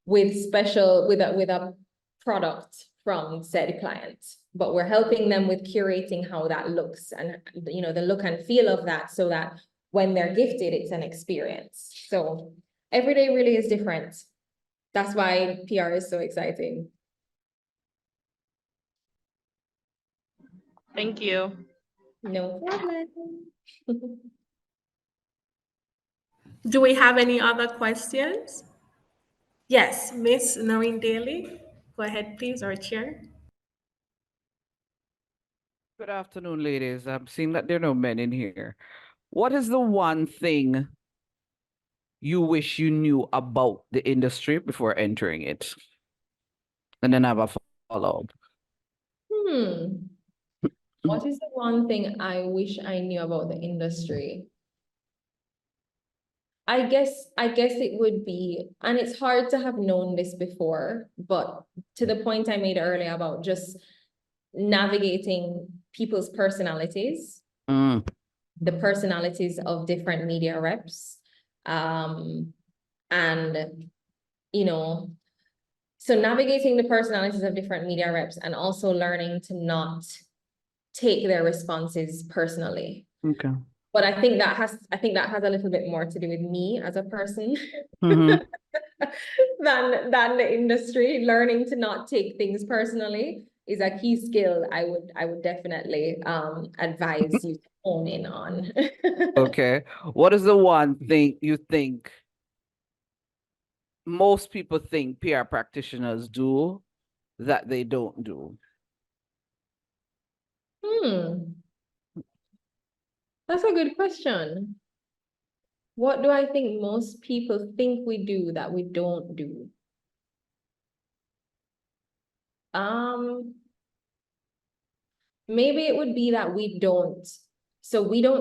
with a product from said client. But we're helping them with curating how that looks and, you know, the look and feel of that, so that when they're gifted, it's an experience. So every day really is different. That's why PR is so exciting. Thank you. No problem. Do we have any other questions? Yes, Miss Noreen Daly. Go ahead, please, or Chair. Good afternoon, ladies. I'm seeing that there are no men in here. What is the one thing you wish you knew about the industry before entering it? And then I have a follow-up. What is the one thing I wish I knew about the industry? I guess it would be, and it's hard to have known this before, but to the point I made earlier about just navigating people's personalities, the personalities of different media reps, and, you know, so navigating the personalities of different media reps and also learning to not take their responses personally. Okay. But I think that has a little bit more to do with me as a person than the industry. Learning to not take things personally is a key skill I would definitely advise you to hone in on. Okay. What is the one thing you think most people think PR practitioners do that they don't do? That's a good question. What do I think most people think we do that we don't do? Maybe it would be that we don't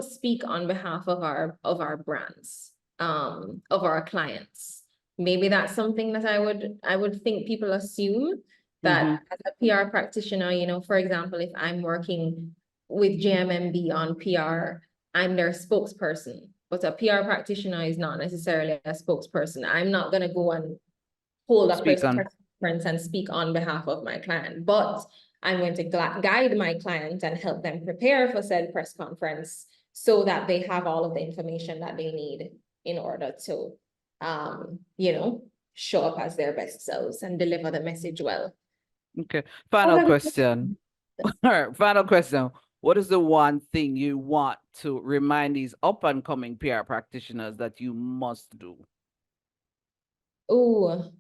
speak on behalf of our brands, of our clients. Maybe that's something that I would think people assume that as a PR practitioner, you know, for example, if I'm working with JMMB on PR, I'm their spokesperson, but a PR practitioner is not necessarily a spokesperson. I'm not going to go and hold a press conference and speak on behalf of my client, but I'm going to guide my client and help them prepare for said press conference so that they have all of the information that they need in order to, you know, show up as their best selves and deliver the message well. Okay. Final question. All right, final question. What is the one thing you want to remind these up and coming PR practitioners that you must do? Oh,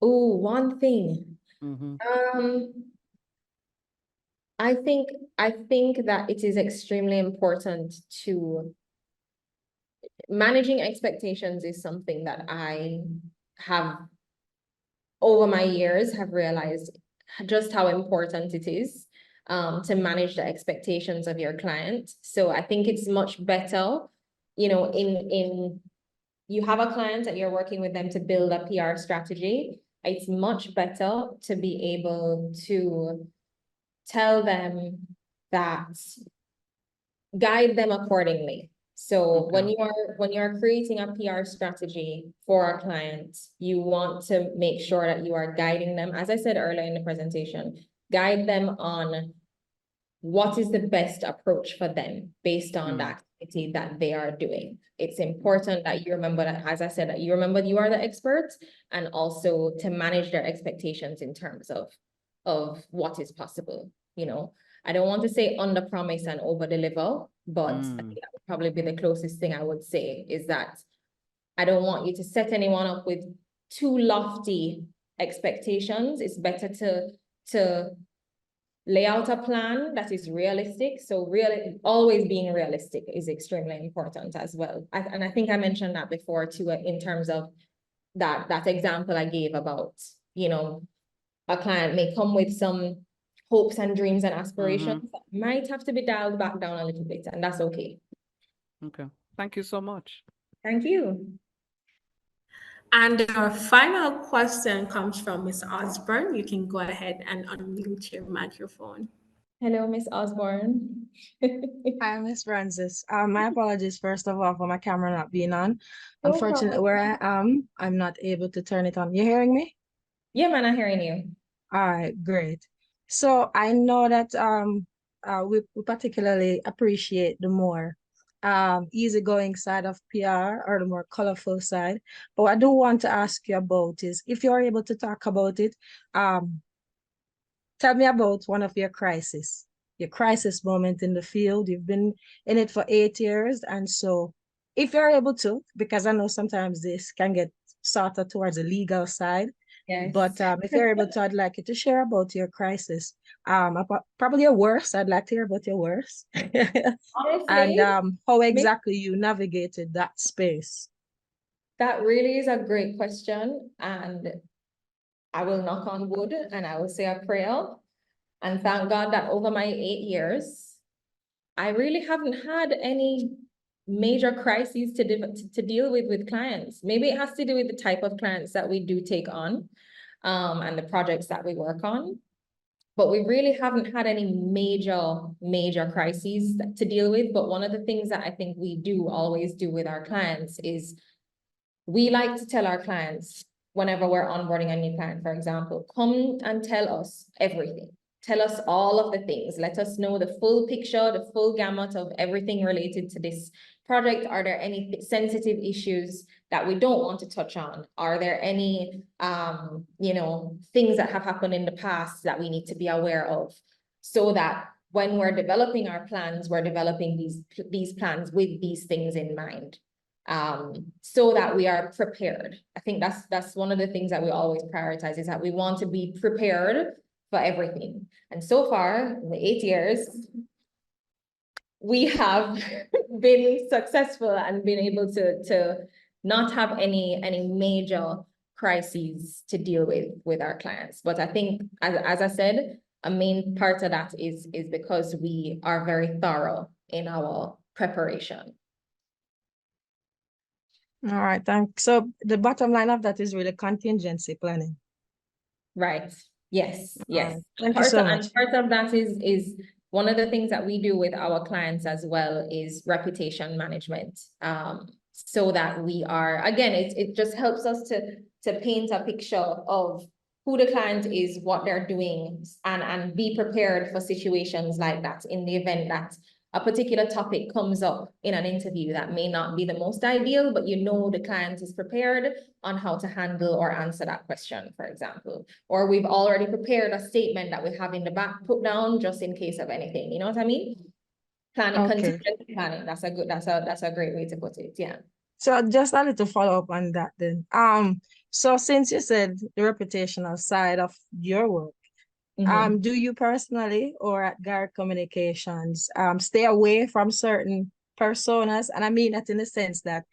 one thing. I think that it is extremely important to managing expectations is something that I have over my years have realized just how important it is to manage the expectations of your client. So I think it's much better, you know, in you have a client and you're working with them to build a PR strategy. It's much better to be able to tell them that, guide them accordingly. So when you're creating a PR strategy for a client, you want to make sure that you are guiding them, as I said earlier in the presentation, guide them on what is the best approach for them based on the activity that they are doing. It's important that you remember that, as I said, that you remember you are the expert, and also to manage their expectations in terms of what is possible. You know, I don't want to say under promise and over deliver, but I think that would probably be the closest thing I would say, is that I don't want you to set anyone up with too lofty expectations. It's better to lay out a plan that is realistic. So really, always being realistic is extremely important as well. And I think I mentioned that before too, in terms of that example I gave about, you know, a client may come with some hopes and dreams and aspirations that might have to be dialed back down a little bit, and that's okay. Okay. Thank you so much. Thank you. And our final question comes from Ms. Osborne. You can go ahead and unmute your microphone. Hello, Miss Osborne. Hi, Miss Francis. My apologies, first of all, for my camera not being on. No Unfortunately, problem. where I am, I'm not able to turn it on. You hearing me? Yeah, man, I'm hearing you. All right, great. So I know that we particularly appreciate the more easygoing side of PR, or the more colorful side. But what I do want to ask you about is, if you're able to talk about it, tell me about one of your crisis moment in the field. You've been in it for 8 years. And so if you're able to, because I know sometimes this can get sorted towards the legal side, Yes. but if you're able to, I'd like you to share about your crisis. Probably your worst. I'd like to hear about your worst. Honestly, and how exactly you navigated that space. that really is a great question, and I will knock on wood and I will say a prayer and thank God that over my 8 years, I really haven't had any major crises to deal with clients. Maybe it has to do with the type of clients that we do take on, and the projects that we work on. But we really haven't had any major crises to deal with. But one of the things that I think we do always do with our clients is we like to tell our clients, whenever we're onboarding a new client, for example, come and tell us everything. Tell us all of the things. Let us know the full picture, the full gamut of everything related to this project. Are there any sensitive issues that we don't want to touch on? Are there any, you know, things that have happened in the past that we need to be aware of? So that when we're developing our plans, we're developing these plans with these things in mind. So that we are prepared. I think that's one of the things that we always prioritize, is that we want to be prepared for everything. And so far, in the 8 years, we have been successful and been able to not have any major crises to deal with our clients. But I think, as I said, a main part of that is because we are very thorough in our preparation. All right, thanks. So the bottom line of that is really contingency planning. Right. Yes. Yes. Thank you so much. And part of that is one of the things that we do with our clients as well is reputation management. So that we are, again, it just helps us to paint a picture of who the client is, what they're doing, and be prepared for situations like that in the event that a particular topic comes up in an interview that may not be the most ideal, but you know the client is prepared on how to handle or answer that question, for example. Or we've already prepared a statement that we have in the back put down just in case of anything. You know what I mean? Planning, Okay. contingency planning. That's a great way to put it. Yeah. So just a little follow up on that then. So since you said the reputational side of your work, do you personally or at Garrett Communications stay away from certain personas? And I mean that in the sense that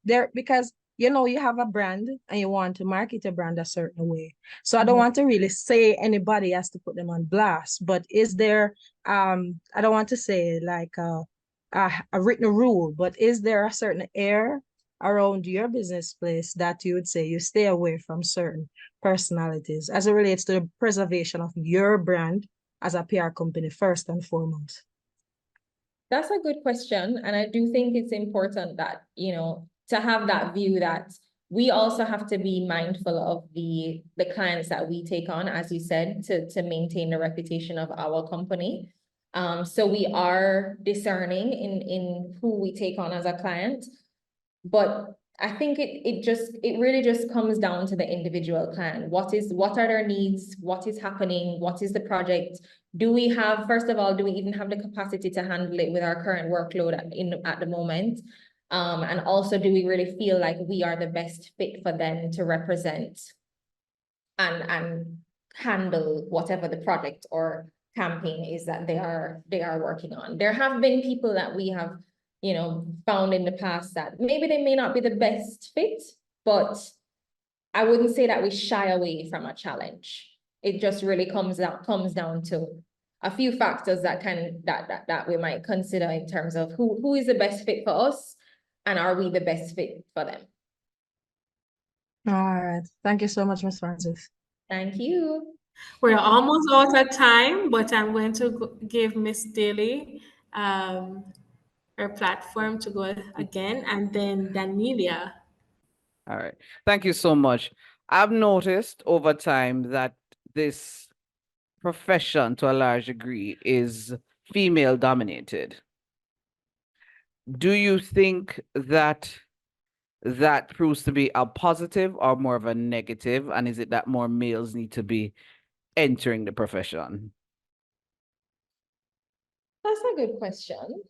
there, because you know you have a brand and you want to market a brand a certain way. So I don't want to really say anybody has to put them on blast, but is there I don't want to say like a written rule, but is there a certain air around your business place that you would say you stay away from certain personalities as it relates to the preservation of your brand as a PR company first and foremost? That's a good question. And I do think it's important that, you know, to have that view that we also have to be mindful of the clients that we take on, as you said, to maintain the reputation of our company. So we are discerning in who we take on as a client. But I think it really just comes down to the individual client. What are their needs? What is happening? What is the project? Do we have, first of all, do we even have the capacity to handle it with our current workload at the moment? And also, do we really feel like we are the best fit for them to represent and handle whatever the project or campaign is that they are working on? There have been people that we have, you know, found in the past that maybe they may not be the best fit, but I wouldn't say that we shy away from a challenge. It just really comes down to a few factors that we might consider in terms of who is the best fit for us and are we the best fit for them. All right. Thank you so much, Ms. Francis. Thank you. We're almost out of time, but I'm going to give Miss Daly her platform to go again, and then Daniela. All right. Thank you so much. I've noticed over time that this profession, to a large degree, is female dominated. Do you think that proves to be a positive or more of a negative? And is it that more males need to be entering the profession? That's a good question.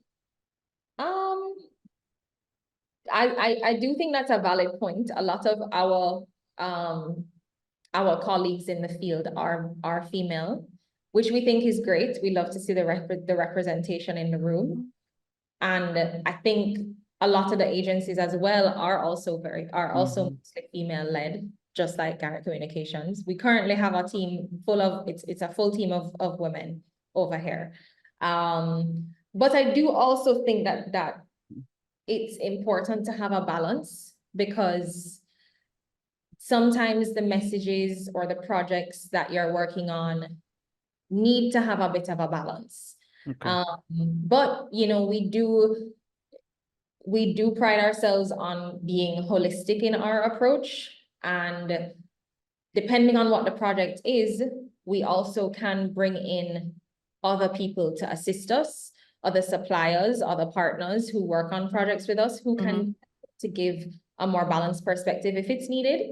I do think that's a valid point. A lot of our colleagues in the field are female, which we think is great. We love to see the representation in the room. And I think a lot of the agencies as well are also mostly female led, just like Garrett Communications. We currently have a team full of, it's a full team of women over here. But I do also think that it's important to have a balance, because sometimes the messages or the projects that you're working on need to have a bit of a balance. Okay. But you know, we do pride ourselves on being holistic in our approach, and depending on what the project is, we also can bring in other people to assist us, other suppliers, other partners who work on projects with us, who can to give a more balanced perspective if it's needed.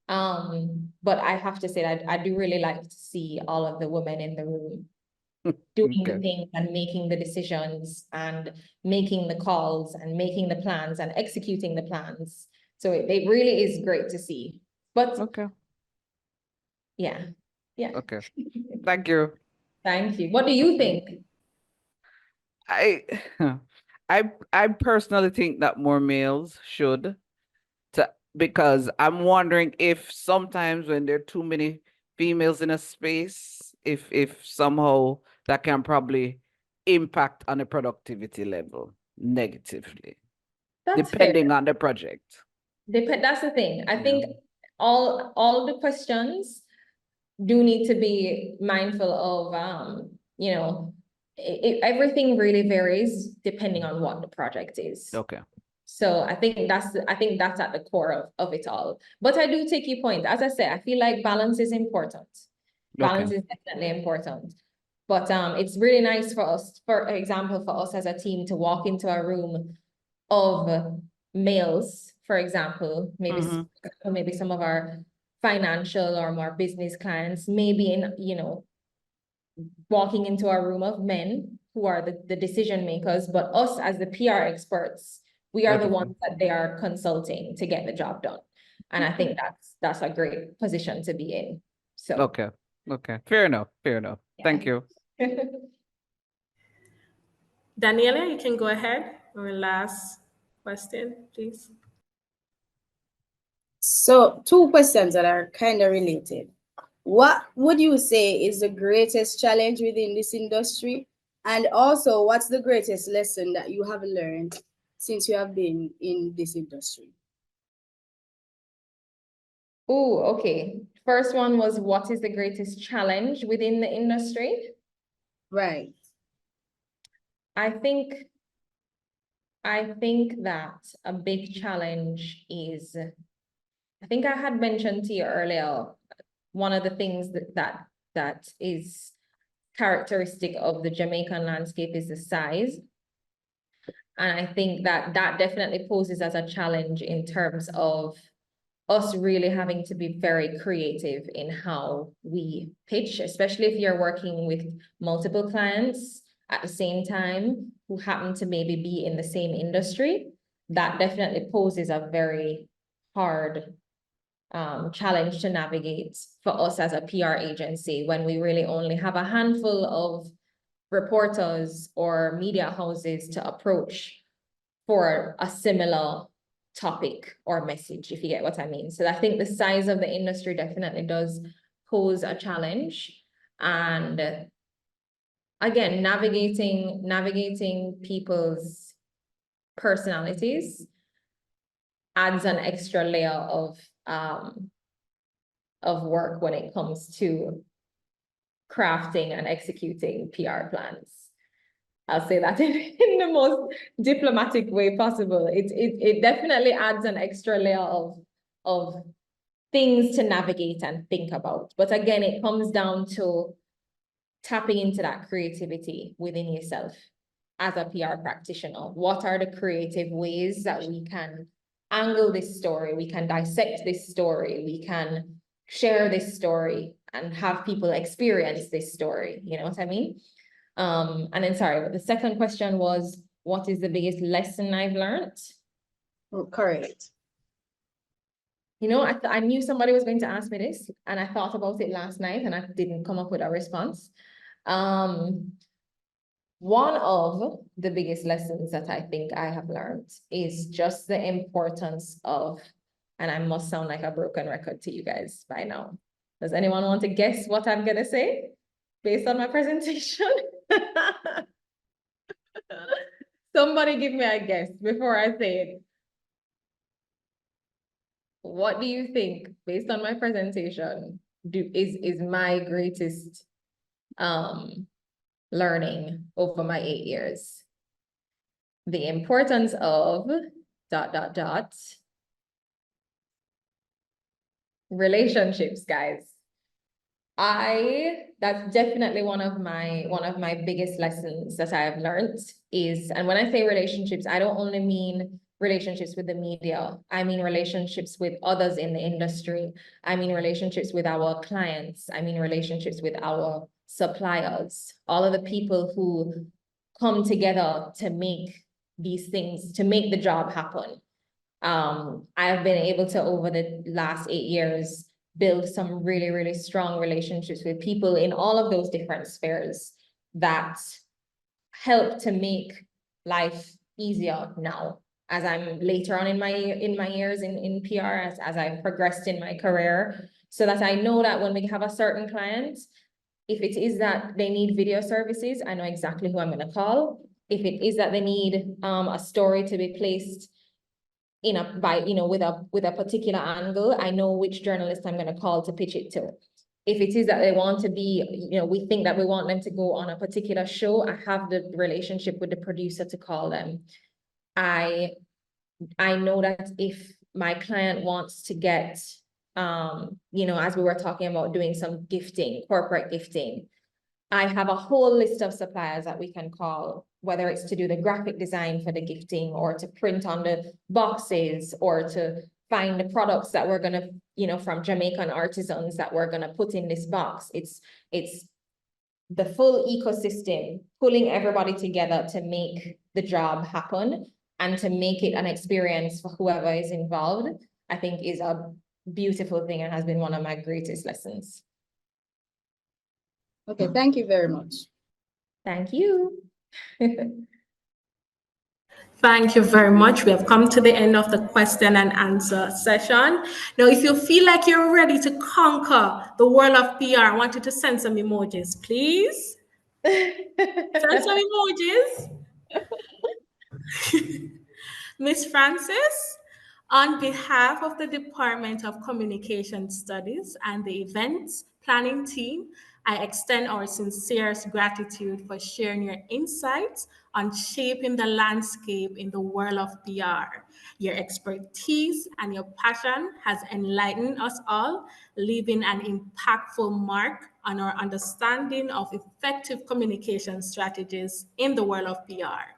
But I have to say that I do really like to see all of the women in the room doing the things and making the decisions and making the calls and making the plans and executing the plans. So it really is great to see. But yeah. Okay. Thank you. Thank you. What do you think? I personally think that more males should, because I'm wondering if sometimes when there are too many females in a space, if somehow that can probably impact on the productivity level negatively. That's depending on the project. That's the thing. I think all the questions do need to be mindful of, you know, everything really varies depending on what the project is. Okay. So I think that's at the core of it all. But I do take your point. As I say, I feel like balance is important. Balance is definitely important. But it's really nice for us, for example, for us as a team to walk into a room of males, for example, maybe maybe some of our financial or more business clients, maybe in, you know, walking into a room of men who are the decision makers, but us as the PR experts, we are the ones that they are consulting to get the job done. And I think that's a great position to be in. So Okay. Okay. Fair enough. Fair enough. Thank you. Daniela, you can go ahead. Our last question, please. So, two questions that are kind of related. What would you say is the greatest challenge within this industry? And also, what's the greatest lesson that you have learned since you have been in this industry? Oh, okay. First one was, what is the greatest challenge within the industry? Right. I think that a big challenge is, I think I had mentioned to you earlier, one of the things that is characteristic of the Jamaican landscape is the size. And I think that definitely poses as a challenge in terms of us really having to be very creative in how we pitch, especially if you're working with multiple clients at the same time who happen to maybe be in the same industry. That definitely poses a very hard challenge to navigate for us as a PR agency when we really only have a handful of reporters or media houses to approach for a similar topic or message, if you get what I mean. So I think the size of the industry definitely does pose a challenge. And again, navigating people's personalities adds an extra layer of work when it comes to crafting and executing PR plans. I'll say that in the most diplomatic way possible. It definitely adds an extra layer of things to navigate and think about. But again, it comes down to tapping into that creativity within yourself as a PR practitioner. What are the creative ways that we can angle this story? We can dissect this story. We can share this story and have people experience this story. You know what I mean? And then sorry, but the second question was, what is the biggest lesson I've learned? Correct. You know, I knew somebody was going to ask me this, and I thought about it last night and I didn't come up with a response. One of the biggest lessons that I think I have learned is just the importance of, and I must sound like a broken record to you guys by now. Does anyone want to guess what I'm gonna say based on my presentation? Somebody give me a guess before I say it. What do you think, based on my presentation, is my greatest learning over my 8 years? The importance of ... relationships, guys. That's definitely one of my biggest lessons that I have learned is, and when I say relationships, I don't only mean relationships with the media. I mean relationships with others in the industry. I mean relationships with our clients. I mean relationships with our suppliers, all of the people who come together to make these things, to make the job happen. I have been able to, over the last 8 years, build some really, really strong relationships with people in all of those different spheres that help to make life easier now, as I'm later on in my years in PR, as I've progressed in my career, so that I know that when we have a certain client, if it is that they need video services, I know exactly who I'm going to call. If it is that they need a story to be placed with a particular angle, I know which journalist I'm going to call to pitch it to. If it is that they want to be, we think that we want them to go on a particular show, I have the relationship with the producer to call them. I know that if my client wants to get, as we were talking about doing some gifting, corporate gifting, I have a whole list of suppliers that we can call, whether it's to do the graphic design for the gifting or to print on the boxes or to find the products that we're gonna, from Jamaican artisans that we're gonna put in this box. It's the full ecosystem, pulling everybody together to make the job happen and to make it an experience for whoever is involved, I think is a beautiful thing and has been one of my greatest lessons. Okay, thank you very much. Thank you. Thank you very much. We have come to the end of the question and answer session. Now, if you feel like you're ready to conquer the world of PR, I want you to send some emojis, please. Send some emojis. Miss Francis, on behalf of the Department of Communication Studies and the Events Planning Team, I extend our sincerest gratitude for sharing your insights on shaping the landscape in the world of PR. Your expertise and your passion has enlightened us all, leaving an impactful mark on our understanding of effective communication strategies in the world of PR.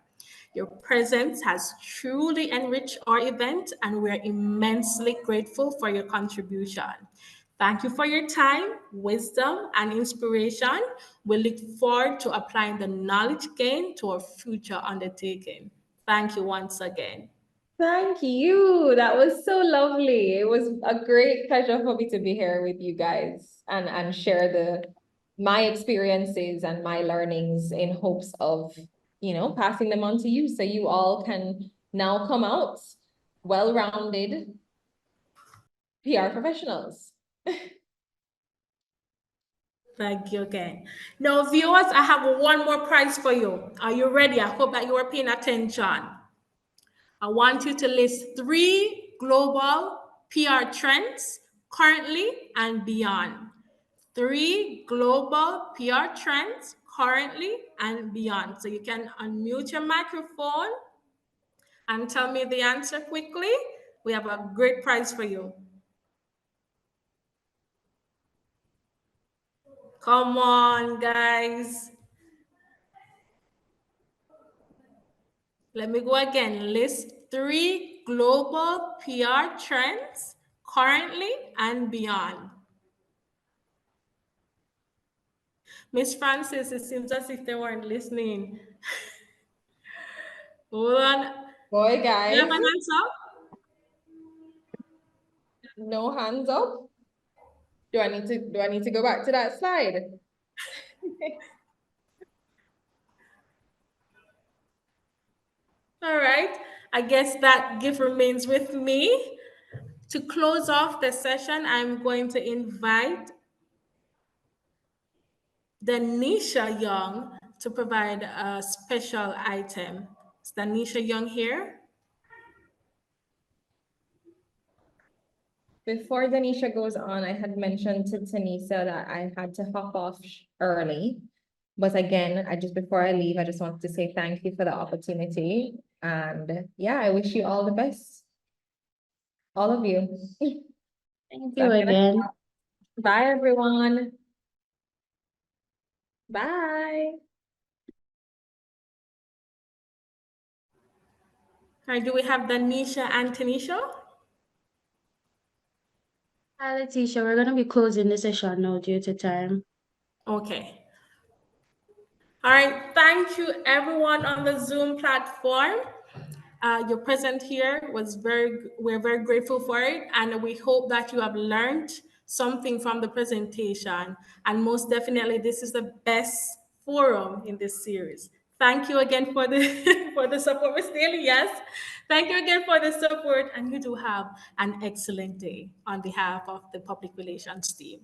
Your presence has truly enriched our event, and we're immensely grateful for your contribution. Thank you for your time, wisdom, and inspiration. We look forward to applying the knowledge gained to our future undertaking. Thank you once again. Thank you. That was so lovely. It was a great pleasure for me to be here with you guys and share my experiences and my learnings in hopes of, passing them on to you so you all can now come out well-rounded PR professionals. Thank you again. Now, viewers, I have one more prize for you. Are you ready? I hope that you are paying attention. I want you to list 3 global PR trends currently and beyond. 3 global PR trends currently and beyond. So you can unmute your microphone and tell me the answer quickly. We have a great prize for you. Come on, guys. Let me go again. List 3 global PR trends currently and beyond. Miss Francis, it seems as if they weren't listening. Hold on. Boy, guys. You have an answer? No hands up. Do I need to go back to that slide? All right. I guess that gift remains with me. To close off the session, I'm going to invite Danisha Young to provide a special item. Is Danisha Young here? Before Danisha goes on, I had mentioned to Tanisa that I had to hop off early. But again, before I leave, I just wanted to say thank you for the opportunity. And yeah, I wish you all the best. All of you. Thank you again. Bye, everyone. Bye. All right, do we have Danisha and Tanisha? Hi, Letitia. We're going to be closing the session now due to time. Okay. All right, thank you everyone on the Zoom platform. Your presence here we're very grateful for it, and we hope that you have learned something from the presentation. And most definitely, this is the best forum in this series. Thank you again for the for the support, Ms. Daly. Yes, thank you again for the support, and you do have an excellent day on behalf of the public relations team.